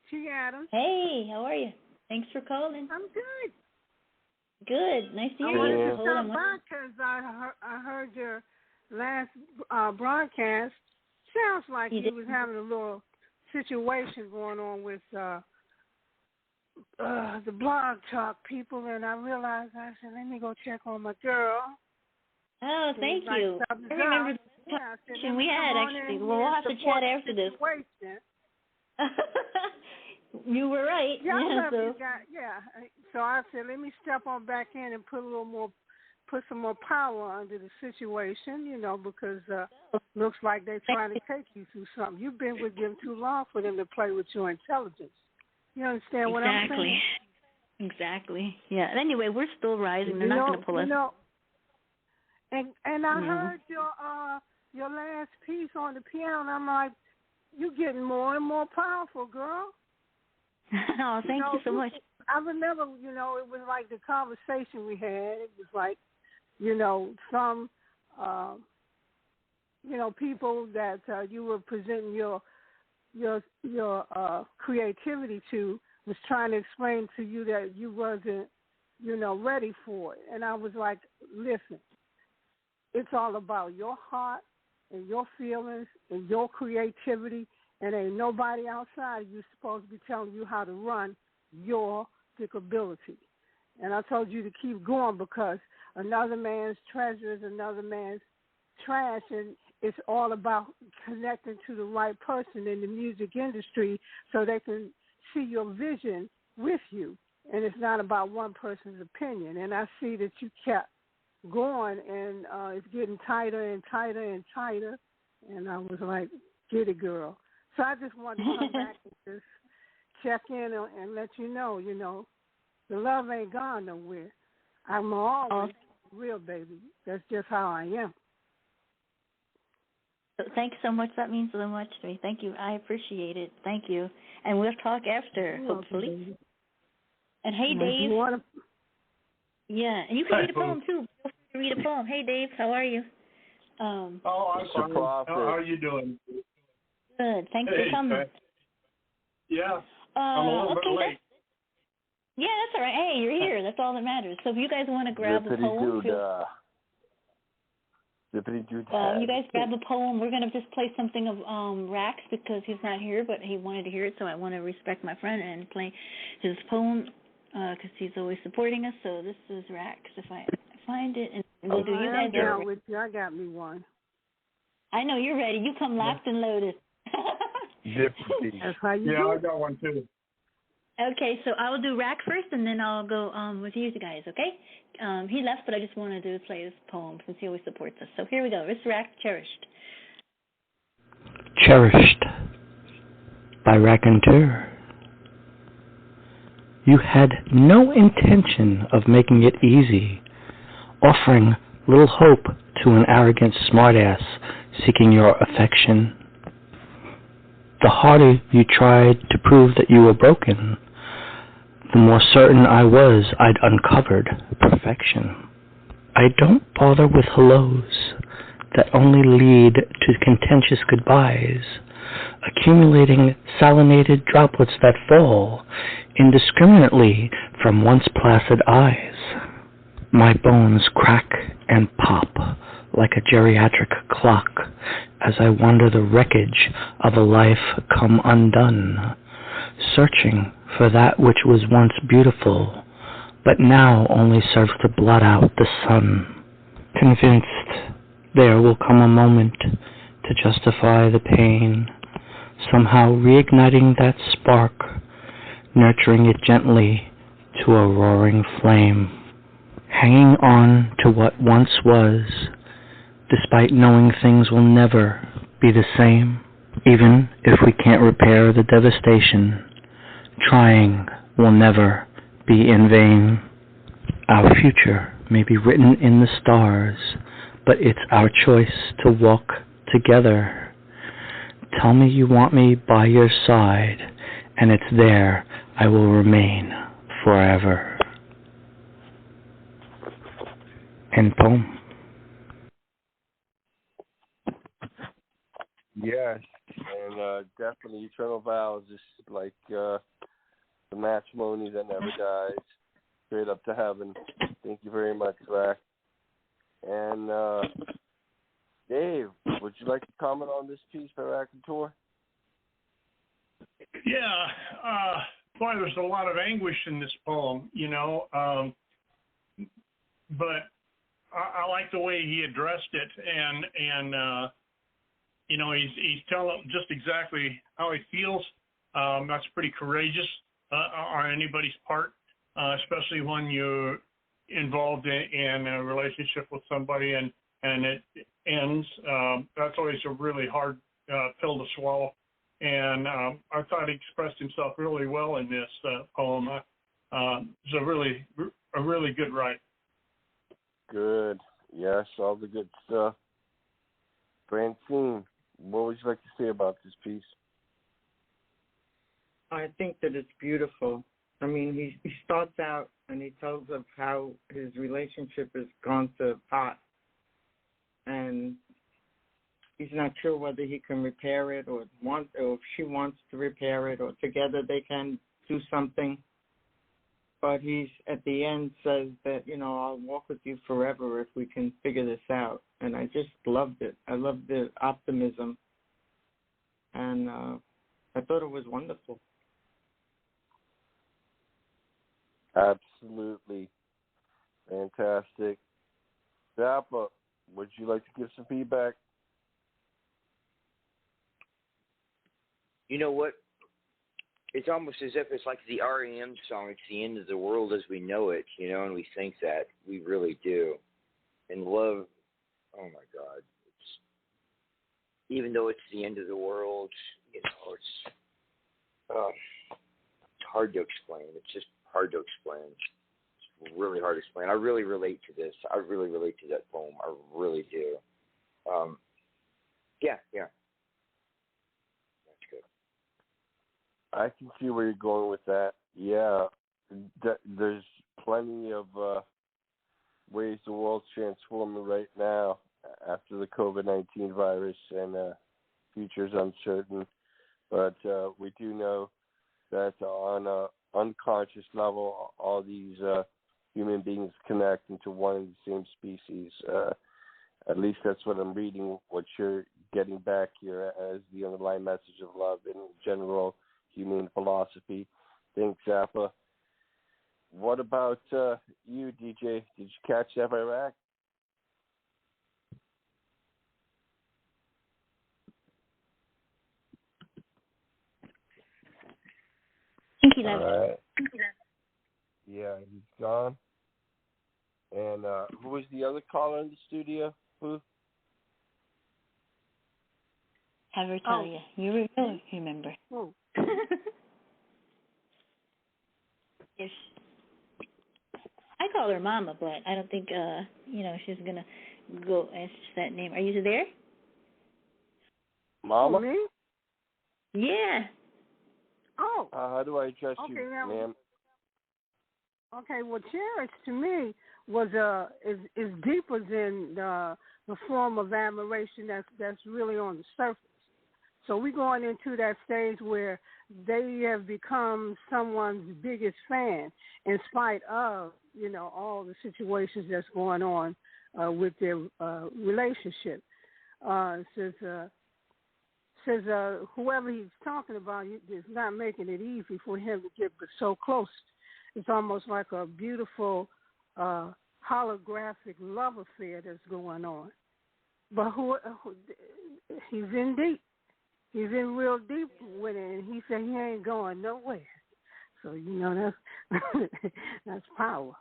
Chi Adams. Hey, how are you? Thanks for calling. I'm good. Good. Nice to hear you. I wanted to stop by because I heard your last broadcast. Sounds like you was having a little situation going on with the blog talk people, and I realized, I said, let me go check on my girl. Oh, thank you. I remember the conversation we had, actually. Well, we'll have to chat after this. You were right. Yeah, so I said, let me step on back in and put some more power under the situation, because looks like they're trying to take you through something. You've been with them too long for them to play with your intelligence. You understand what I'm saying? Exactly. Yeah. Anyway, we're still rising. They're not going to pull us. And I heard your last piece on the piano, and I'm like, you're getting more and more powerful, girl. Oh, thank you so much. I remember, it was like the conversation we had. It was like some, people that you were presenting your creativity to was trying to explain to you that you wasn't, ready for it. And I was like, listen, it's all about your heart and your feelings and your creativity, and ain't nobody outside you supposed to be telling you how to run your ability. And I told you to keep going because another man's treasure is another man's trash, and it's all about connecting to the right person in the music industry so they can see your vision with you. And it's not about one person's opinion. And I see that you kept going, and it's getting tighter and tighter and tighter. And I was like, get it, girl. So I just wanted to come back and just check in and let you know, the love ain't gone nowhere. I'm always real, baby. That's just how I am. Thanks so much. That means so much to me. Thank you. I appreciate it. Thank you. And we'll talk after, hopefully. And hey, Dave. Yeah, and you can read a poem, too. Feel free to read a poem. Hey, Dave, how are you? I'm fine. How are you doing? Good. Thanks for coming. Yeah. I'm a little bit late. Yeah, that's all right. Hey, you're here. That's all that matters. So if you guys want to grab a poem, you guys grab a poem. We're going to just play something of Rax because he's not here, but he wanted to hear it, so I want to respect my friend and play his poem because he's always supporting us. So this is Rax. If I find it, and we'll do you guys. With you. I got me one. I know you're ready. You come locked and loaded. That's how you do it. I got one too. Okay, so I will do Rack first, and then I'll go with you guys, okay? He left, but I just wanted to play his poem since he always supports us. So here we go. This is Rack, Cherished. Cherished by Raconteur. You had no intention of making it easy, offering little hope to an arrogant smartass seeking your affection. The harder you tried to prove that you were broken, the more certain I was I'd uncovered perfection. I don't bother with hellos that only lead to contentious goodbyes, accumulating salinated droplets that fall indiscriminately from once placid eyes. My bones crack and pop like a geriatric clock as I wander the wreckage of a life come undone, searching for that which was once beautiful, but now only serves to blot out the sun. Convinced there will come a moment to justify the pain, somehow reigniting that spark, nurturing it gently to a roaring flame. Hanging on to what once was, despite knowing things will never be the same. Even if we can't repair the devastation, trying will never be in vain. Our future may be written in the stars, but it's our choice to walk together. Tell me you want me by your side, and it's there I will remain forever. End poem. Yes, and definitely Eternal Vows is like the matrimony that never dies, straight up to heaven. Thank you very much, Rack. And Dave, would you like to comment on this piece by Raconteur? Yeah, boy, there's a lot of anguish in this poem, but I like the way he addressed it, and he's telling just exactly how he feels. That's pretty courageous on anybody's part, especially when you're involved in a relationship with somebody and it ends. That's always a really hard pill to swallow. And I thought he expressed himself really well in this poem. It's a really good write. Good. Yes, all the good stuff. Francine, what would you like to say about this piece? I think that it's beautiful. I mean, he starts out and he tells of how his relationship has gone to pot, and he's not sure whether he can repair it or if she wants to repair it, or together they can do something. But he's at the end says that, I'll walk with you forever if we can figure this out. And I just loved it. I loved the optimism, and I thought it was wonderful. Absolutely fantastic. Zappa, would you like to give some feedback? You know what? It's almost as if it's like the REM song, it's the end of the world as we know it, and we think that. We really do. And love, oh my God. Even though it's the end of the world, it's hard to explain. It's just hard to explain. It's really hard to explain. I really relate to this. I really relate to that poem. I really do. Yeah. That's good. I can see where you're going with that. Yeah, there's plenty of ways the world's transforming right now after the COVID-19 virus, and future's uncertain. But we do know that on an unconscious level, all these human beings connect into one and the same species. At least that's what I'm reading, what you're getting back here as the underlying message of love in general human philosophy. Thanks, Zappa. What about you, DJ? Did you catch that by Iraq? Thank you, love. All right. Yeah, he's gone. And who was the other caller in the studio? Who? Have her tell you. You remember. Oh. Yes. I call her Mama, but I don't think, she's going to go answer that name. Are you there? Mama? Oh, me? Yeah. Oh. How do I address you, ma'am? Okay, well, cherish to me was is deeper than the form of admiration that's really on the surface. So we're going into that stage where they have become someone's biggest fan in spite of, all the situations that's going on with their relationship. Says whoever he's talking about is not making it easy for him to get so close. It's almost like a beautiful holographic love affair that's going on. But he's in deep. He's in real deep with it, and he said he ain't going nowhere. So, that's power.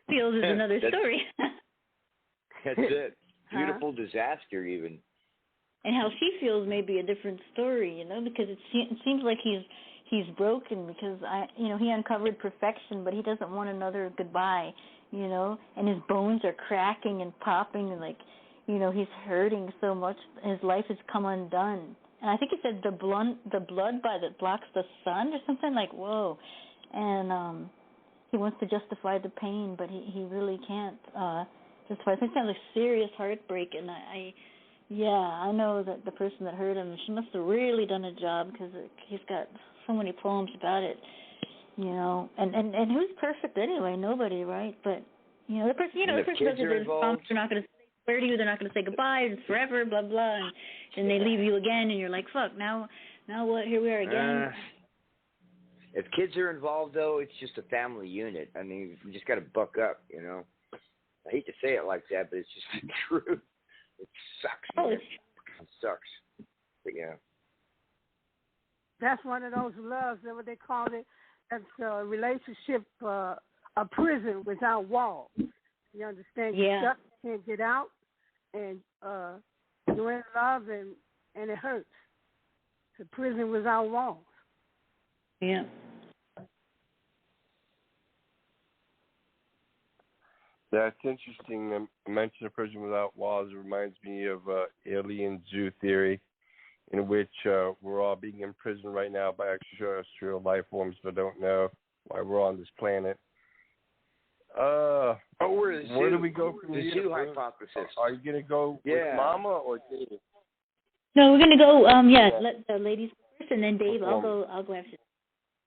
Feels is another story. That's it. Beautiful disaster, even. And how she feels may be a different story, because it seems like he's broken because he uncovered perfection, but he doesn't want another goodbye, and his bones are cracking and popping, and he's hurting so much. His life has come undone. And I think he said the blood that blocks the sun or something, like, whoa. And he wants to justify the pain, but he really can't justify it. I think that's a serious heartbreak, and I know that the person that hurt him, she must have really done a job, because he's got so many poems about it, And who's perfect anyway? Nobody, right? But the person, the person does it. They're not going to swear to you. They're not going to say goodbye. It's forever, blah blah, and they leave you again, and you're like, fuck. Now what? Here we are again. If kids are involved, though, it's just a family unit. I mean, you just got to buck up, I hate to say it like that, but it's just the truth. It sucks, man. It sucks. But, yeah. That's one of those loves, what they call it. That's a relationship, a prison without walls. You understand? Yeah. You're stuck, can't get out, and you're in love, and it hurts. It's a prison without walls. Yeah. That's interesting. I mentioned a prison without walls. It reminds me of alien zoo theory, in which we're all being imprisoned right now by extraterrestrial life forms that don't know why we're on this planet. Where do we go from the here? zoo hypothesis. Are you going to go with Mama or Dave? No, we're gonna go. Let the ladies first, and then Dave. I'll go after.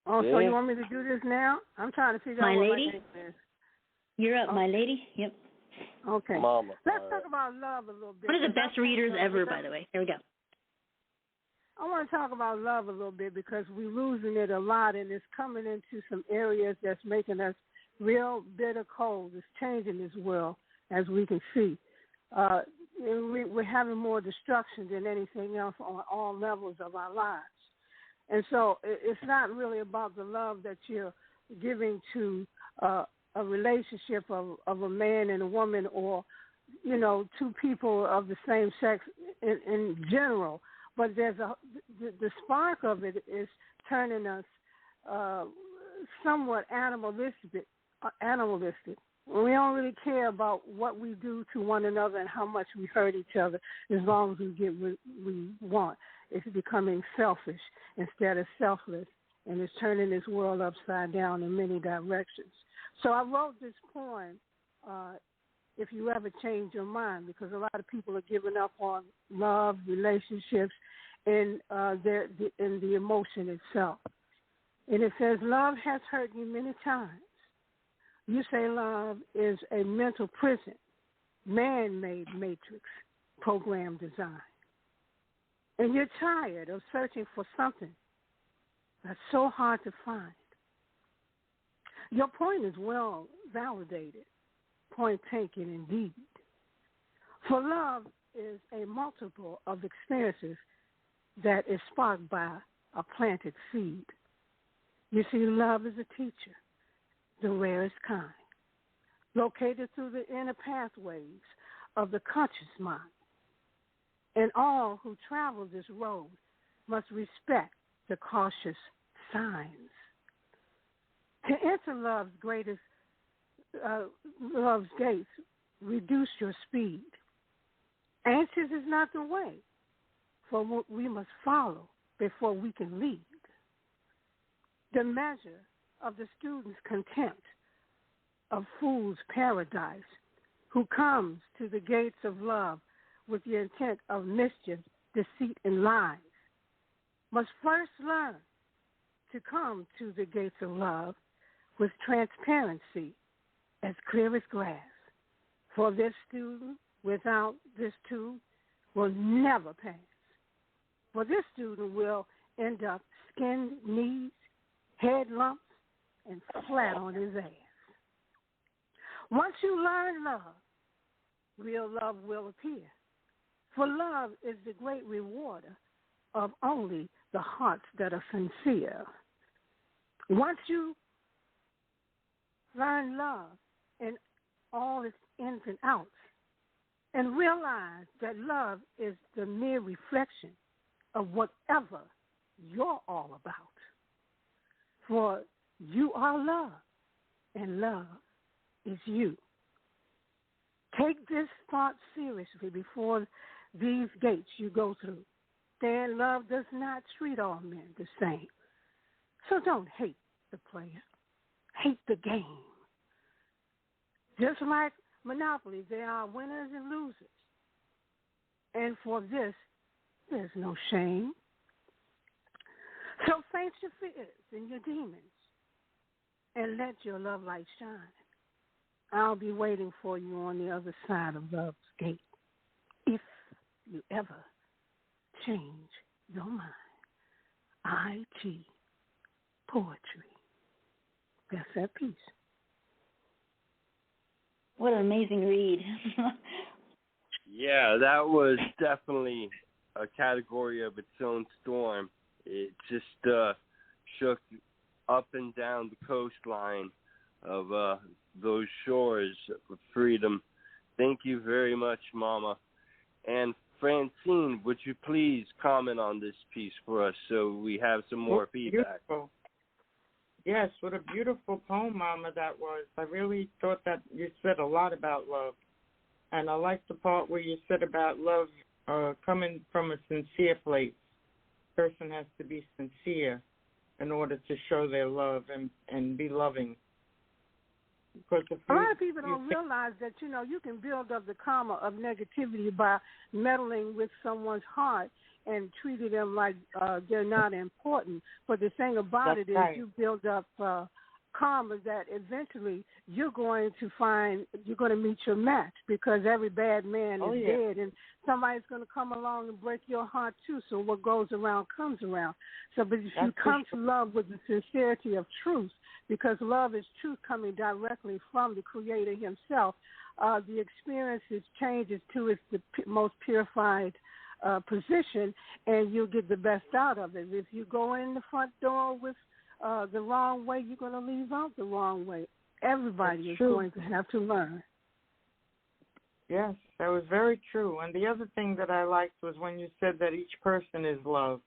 Oh, so you want me to do this now? I'm trying to figure out what my name is. You're up, my lady. Yep. Okay. Mama. Let's talk about love a little bit. One of the best readers ever, by the way. Here we go. I want to talk about love a little bit because we're losing it a lot, and it's coming into some areas that's making us real bitter cold. It's changing this world, as we can see. We're having more destruction than anything else on all levels of our lives. And so it's not really about the love that you're giving to a relationship of a man and a woman, or, two people of the same sex in general. But there's the spark of it is turning us somewhat animalistic. We don't really care about what we do to one another and how much we hurt each other as long as we get what we want. It's becoming selfish instead of selfless, and it's turning this world upside down in many directions. So I wrote this poem, If You Ever Change Your Mind, because a lot of people are giving up on love, relationships, and the emotion itself. And it says, love has hurt you many times. You say love is a mental prison, man-made matrix, program design. And you're tired of searching for something that's so hard to find. Your point is well validated, point taken indeed. For love is a multiple of experiences that is sparked by a planted seed. You see, love is a teacher, the rarest kind, located through the inner pathways of the conscious mind. And all who travel this road must respect the cautious signs. To enter love's gates, reduce your speed. Anxious is not the way, for we must follow before we can lead. The measure of the student's contempt of fool's paradise, who comes to the gates of love with the intent of mischief, deceit, and lies, must first learn to come to the gates of love with transparency as clear as glass. For this student, without this tool, will never pass. For this student will end up skinned knees, head lumps, and flat on his ass. Once you learn love, real love will appear. For love is the great rewarder of only the hearts that are sincere. Once you learn love in all its ins and outs, and realize that love is the mere reflection of whatever you're all about. For you are love, and love is you. Take this thought seriously before these gates you go through. Then love does not treat all men the same. So don't hate the player. Hate the game. Just like Monopoly, there are winners and losers. And for this, there's no shame. So face your fears and your demons and let your love light shine. I'll be waiting for you on the other side of love's gate if you ever change your mind. I.T. Poetry. That's that piece. What an amazing read. Yeah, that was definitely a category of its own storm. It just shook up and down the coastline of those shores of freedom. Thank you very much, Mama. And Francine, would you please comment on this piece for us so we have some more feedback? Beautiful. Yes, what a beautiful poem, Mama, that was. I really thought that you said a lot about love. And I like the part where you said about love coming from a sincere place. Person has to be sincere. in order to show their love and be loving. Because a lot of people don't realize that, you can build up the karma of negativity by meddling with someone's heart and treating them like they're not important. But the thing about it is you build up karma that eventually you're going to meet your match, because every bad man is dead, and somebody's going to come along and break your heart too. So what goes around comes around. So, but if you come to love with the sincerity of truth, because love is truth coming directly from the Creator Himself, the experience changes to its most purified position, and you'll get the best out of it. If you go in the front door with the wrong way, you're going to leave out the wrong way. Everybody is going to have to learn. Yes, that was very true. And the other thing that I liked was when you said that each person is love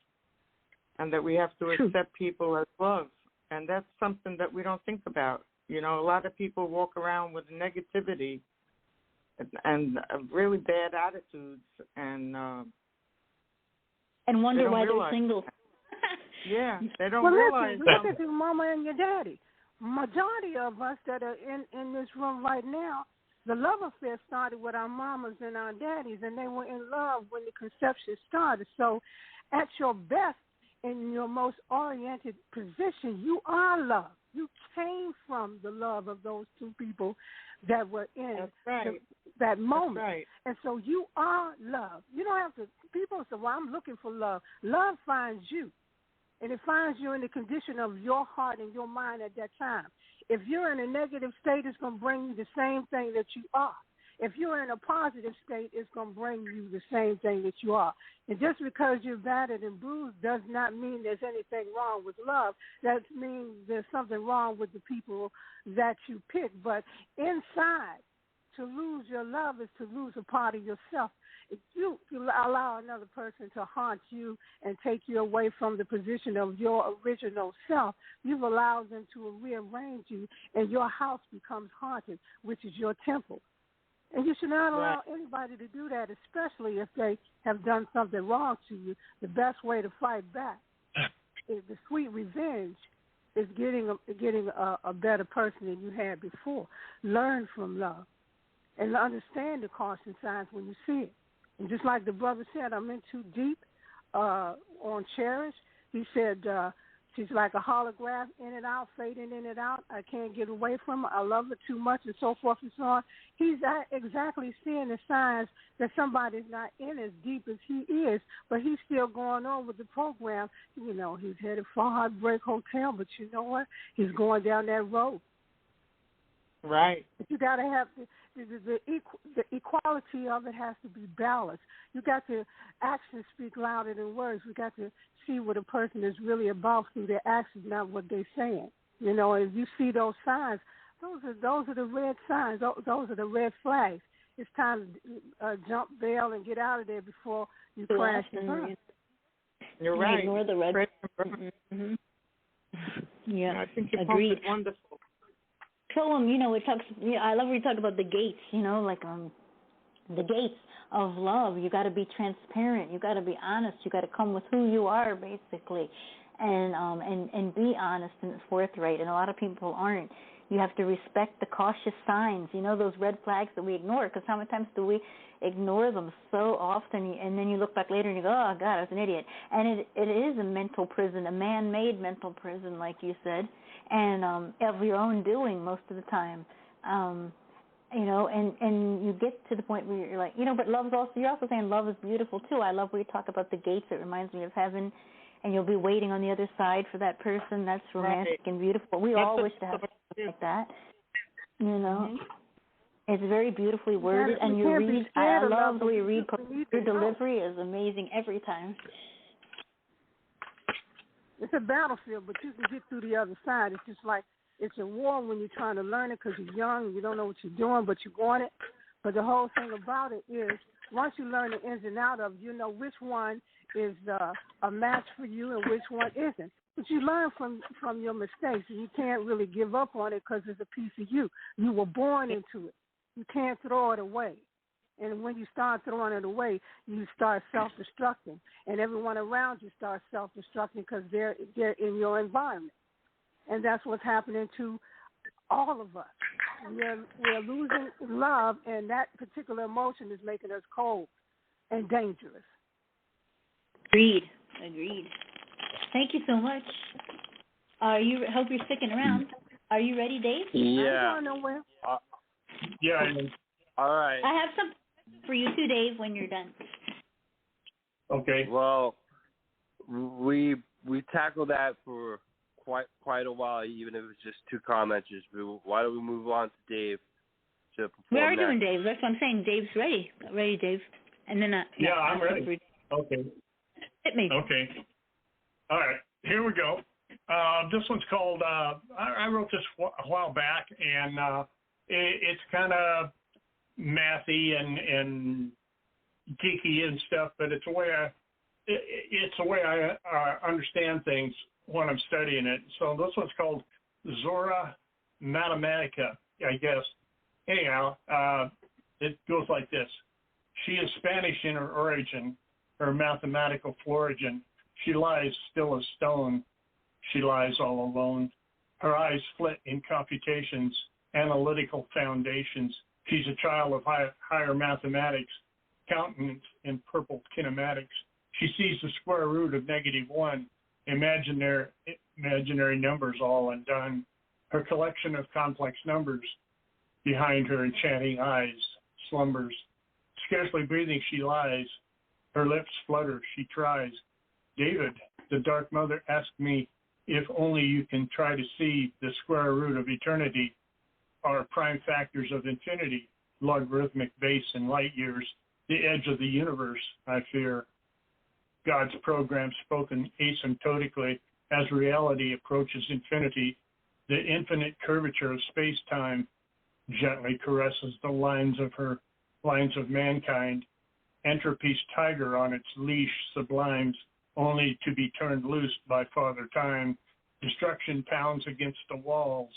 and that we have to accept people as love. And that's something that we don't think about. A lot of people walk around with negativity and really bad attitudes and wonder why they're single. Yeah, they don't realize. Look at your mama and your daddy. Majority of us that are in this room right now, the love affair started with our mamas and our daddies, and they were in love when the conception started. So at your best, in your most oriented position, you are love. You came from the love of those two people that were in that moment. That's right. And so you are love. You don't have to, people say, well, I'm looking for love. Love finds you. And it finds you in the condition of your heart and your mind at that time. If you're in a negative state, it's going to bring you the same thing that you are. If you're in a positive state, it's going to bring you the same thing that you are. And just because you're battered and bruised does not mean there's anything wrong with love. That means there's something wrong with the people that you pick. But inside, to lose your love is to lose a part of yourself. If you allow another person to haunt you and take you away from the position of your original self, you've allowed them to rearrange you, and your house becomes haunted, which is your temple. And you should not allow anybody to do that, especially if they have done something wrong to you. The best way to fight back is the sweet revenge is getting a better person than you had before. Learn from love and understand the caution signs when you see it. And just like the brother said, I'm in too deep on Cherish. He said she's like a holograph, in and out, fading in and out. I can't get away from her. I love her too much, and so forth and so on. He's exactly seeing the signs that somebody's not in as deep as he is, but he's still going on with the program. He's headed for Heartbreak Hotel, but you know what? He's going down that road. Right. But you got to have the equality of it has to be balanced. You got to actions speak louder than words. We got to see what a person is really about through their actions, not what they're saying. If you see those signs, those are the red signs. Those are the red flags. It's time to jump bail and get out of there before you crash and burn. You're right. Ignore the red. Mm-hmm. Yeah, I think your agreed. Is wonderful. So it talks. I love when you talk about the gates. The gates of love. You got to be transparent. You got to be honest. You got to come with who you are, basically, and be honest and forthright. And a lot of people aren't. You have to respect the cautious signs. Those red flags that we ignore. Because how many times do we ignore them so often? And then you look back later and you go, "Oh God, I was an idiot." And it is a mental prison, a man-made mental prison, like you said. And of your own doing most of the time, and you get to the point where you're like, but love's also, you're also saying love is beautiful too. I love where you talk about the gates. It reminds me of heaven, and you'll be waiting on the other side for that person. That's romantic and beautiful. We all wish to have something like that, Mm-hmm. It's very beautifully worded, and you read. I love the way you read. Your delivery is amazing every time. It's a battlefield, but you can get through the other side. It's just like it's a war when you're trying to learn it because you're young and you don't know what you're doing, but you want it. But the whole thing about it is once you learn the ins and outs of, you know which one is a match for you and which one isn't. But you learn from your mistakes, and you can't really give up on it because it's a piece of you. You were born into it. You can't throw it away. And when you start throwing it away, you start self-destructing. And everyone around you starts self-destructing because they're in your environment. And that's what's happening to all of us. We're losing love, and that particular emotion is making us cold and dangerous. Agreed. Thank you so much. Hope you're sticking around. Are you ready, Dave? Yeah. I'm going nowhere. Yeah. All right. I have something for you too, Dave, when you're done. Okay. Well, we tackled that for quite a while, even if it was just two commenters. Why don't we move on to Dave to perform We are next? doing Dave. That's what I'm saying. Dave's ready. Ready, Dave. And then yeah, I'm ready. Okay. Hit me. Okay. All right. Here we go. This one's called. I wrote this a while back, and it's kind of mathy and geeky and stuff, but it's a way I understand things when I'm studying it. So this one's called Zora Mathematica, I guess. Anyhow, it goes like this. She is Spanish in her origin, her mathematical origin. She lies still as stone. She lies all alone. Her eyes flit in computations, analytical foundations. She's a child of higher mathematics, countenance in purple kinematics. She sees the square root of -1, imaginary numbers all undone. Her collection of complex numbers behind her enchanting eyes slumbers. Scarcely breathing she lies. Her lips flutter, she tries. David, the dark mother, asked me if only you can try to see the square root of eternity, are prime factors of infinity, logarithmic base in light years, the edge of the universe, I fear. God's program spoken asymptotically as reality approaches infinity, the infinite curvature of space-time gently caresses the lines of mankind. Entropy's tiger on its leash sublimes, only to be turned loose by Father Time. Destruction pounds against the walls,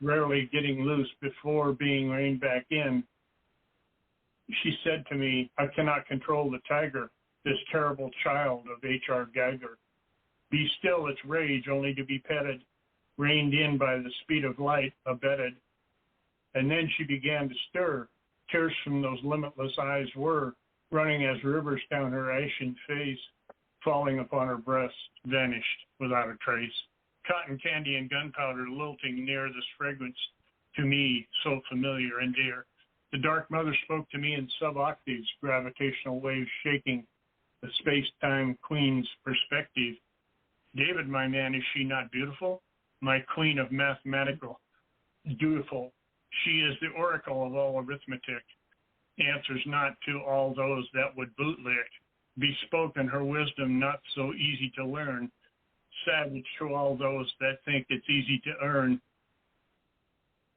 rarely getting loose before being reined back in. She said to me, I cannot control the tiger, this terrible child of H.R. Geiger. Be still its rage, only to be petted, reined in by the speed of light, abetted. And then she began to stir. Tears from those limitless eyes were running as rivers down her ashen face, falling upon her breast, vanished without a trace. Cotton candy and gunpowder lilting near this fragrance, to me so familiar and dear. The dark mother spoke to me in sub-octaves, gravitational waves shaking the space-time queen's perspective. David, my man, is she not beautiful? My queen of mathematical, dutiful. She is the oracle of all arithmetic. Answers not to all those that would bootlick. Bespoken her wisdom not so easy to learn. Savage to all those that think it's easy to earn.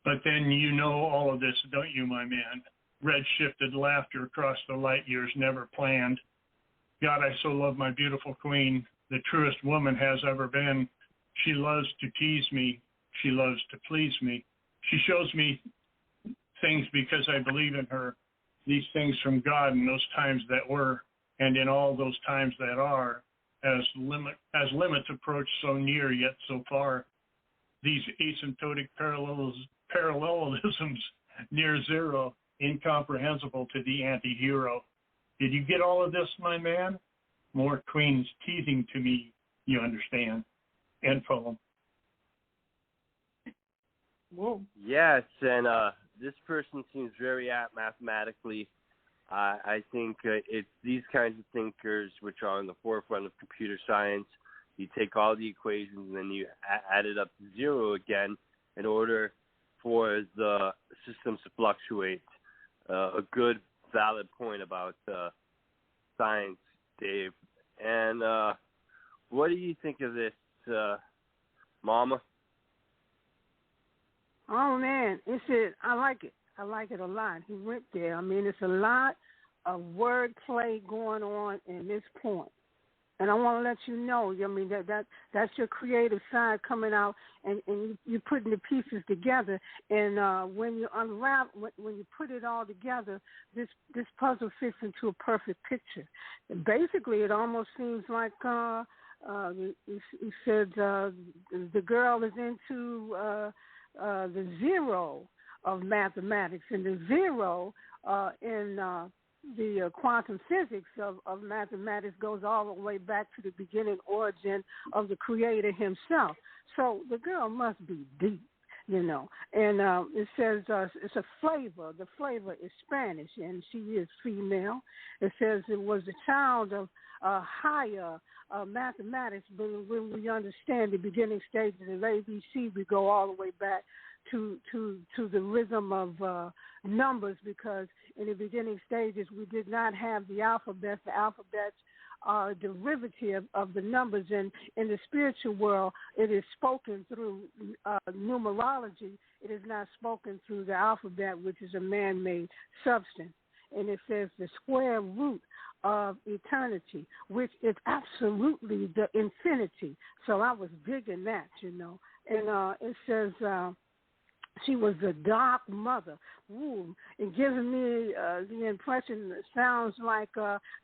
But then you know all of this, don't you, my man? Red-shifted laughter across the light years never planned. God, I so love my beautiful queen, the truest woman has ever been. She loves to tease me. She loves to please me. She shows me things because I believe in her. These things from God in those times that were, and in all those times that are, as limits approach so near yet so far. These asymptotic parallelisms near zero, incomprehensible to the anti-hero. Did you get all of this, my man? More queens teasing to me, you understand. End poem. Whoa. Yes, and this person seems very apt mathematically. I think it's these kinds of thinkers which are on the forefront of computer science. You take all the equations and then you add it up to zero again in order for the systems to fluctuate. A good, valid point about science, Dave. And what do you think of this, Mama? Oh, man, I like it. I like it a lot. He went there. I mean, it's a lot of wordplay going on in this point. And I want to let you know, I mean, that's your creative side coming out, and you're putting the pieces together. And when you when you put it all together, this puzzle fits into a perfect picture. And basically, it almost seems like he said the girl is into the zero of mathematics, and the zero in the quantum physics of mathematics goes all the way back to the beginning origin of the creator himself. So the girl must be deep, you know. And it says it's a flavor. The flavor is Spanish, and she is female. It says it was a child of higher mathematics, but when we understand the beginning stages of ABC, we go all the way back to the rhythm of numbers, because in the beginning stages we did not have the alphabet. The alphabets are a derivative of the numbers, and in the spiritual world it is spoken through numerology. It is not spoken through the alphabet, which is a man-made substance. And it says the square root of eternity, which is absolutely the infinity. So I was digging that, you know. And it says she was a dark mother. Ooh, it gives me the impression that sounds like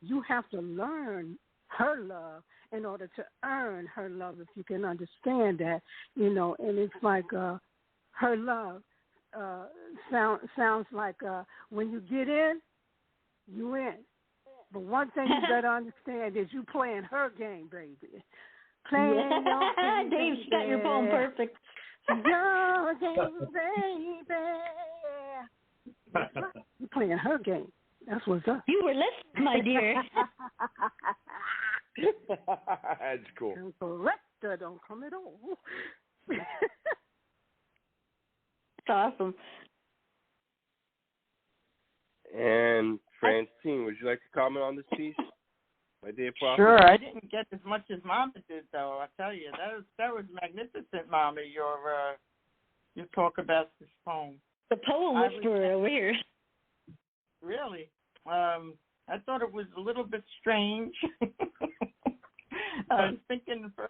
you have to learn her love in order to earn her love, if you can understand that, you know. And it's like her love sounds like when you get in, you in. But one thing you better understand is you playing her game, baby. Playing your game, Dave, she got your poem perfect. Your game, baby. You playing her game. That's what's up. You were listening, my dear. That's cool. Correct. Don't come at all. That's awesome. And Francine, would you like to comment on this piece? My Day of Prophecy? Sure. I didn't get as much as Mama did, though. I tell you, that was magnificent, Mama. Your talk about this poem. The poem whisperer over here. Really? I thought it was a little bit strange. I was thinking for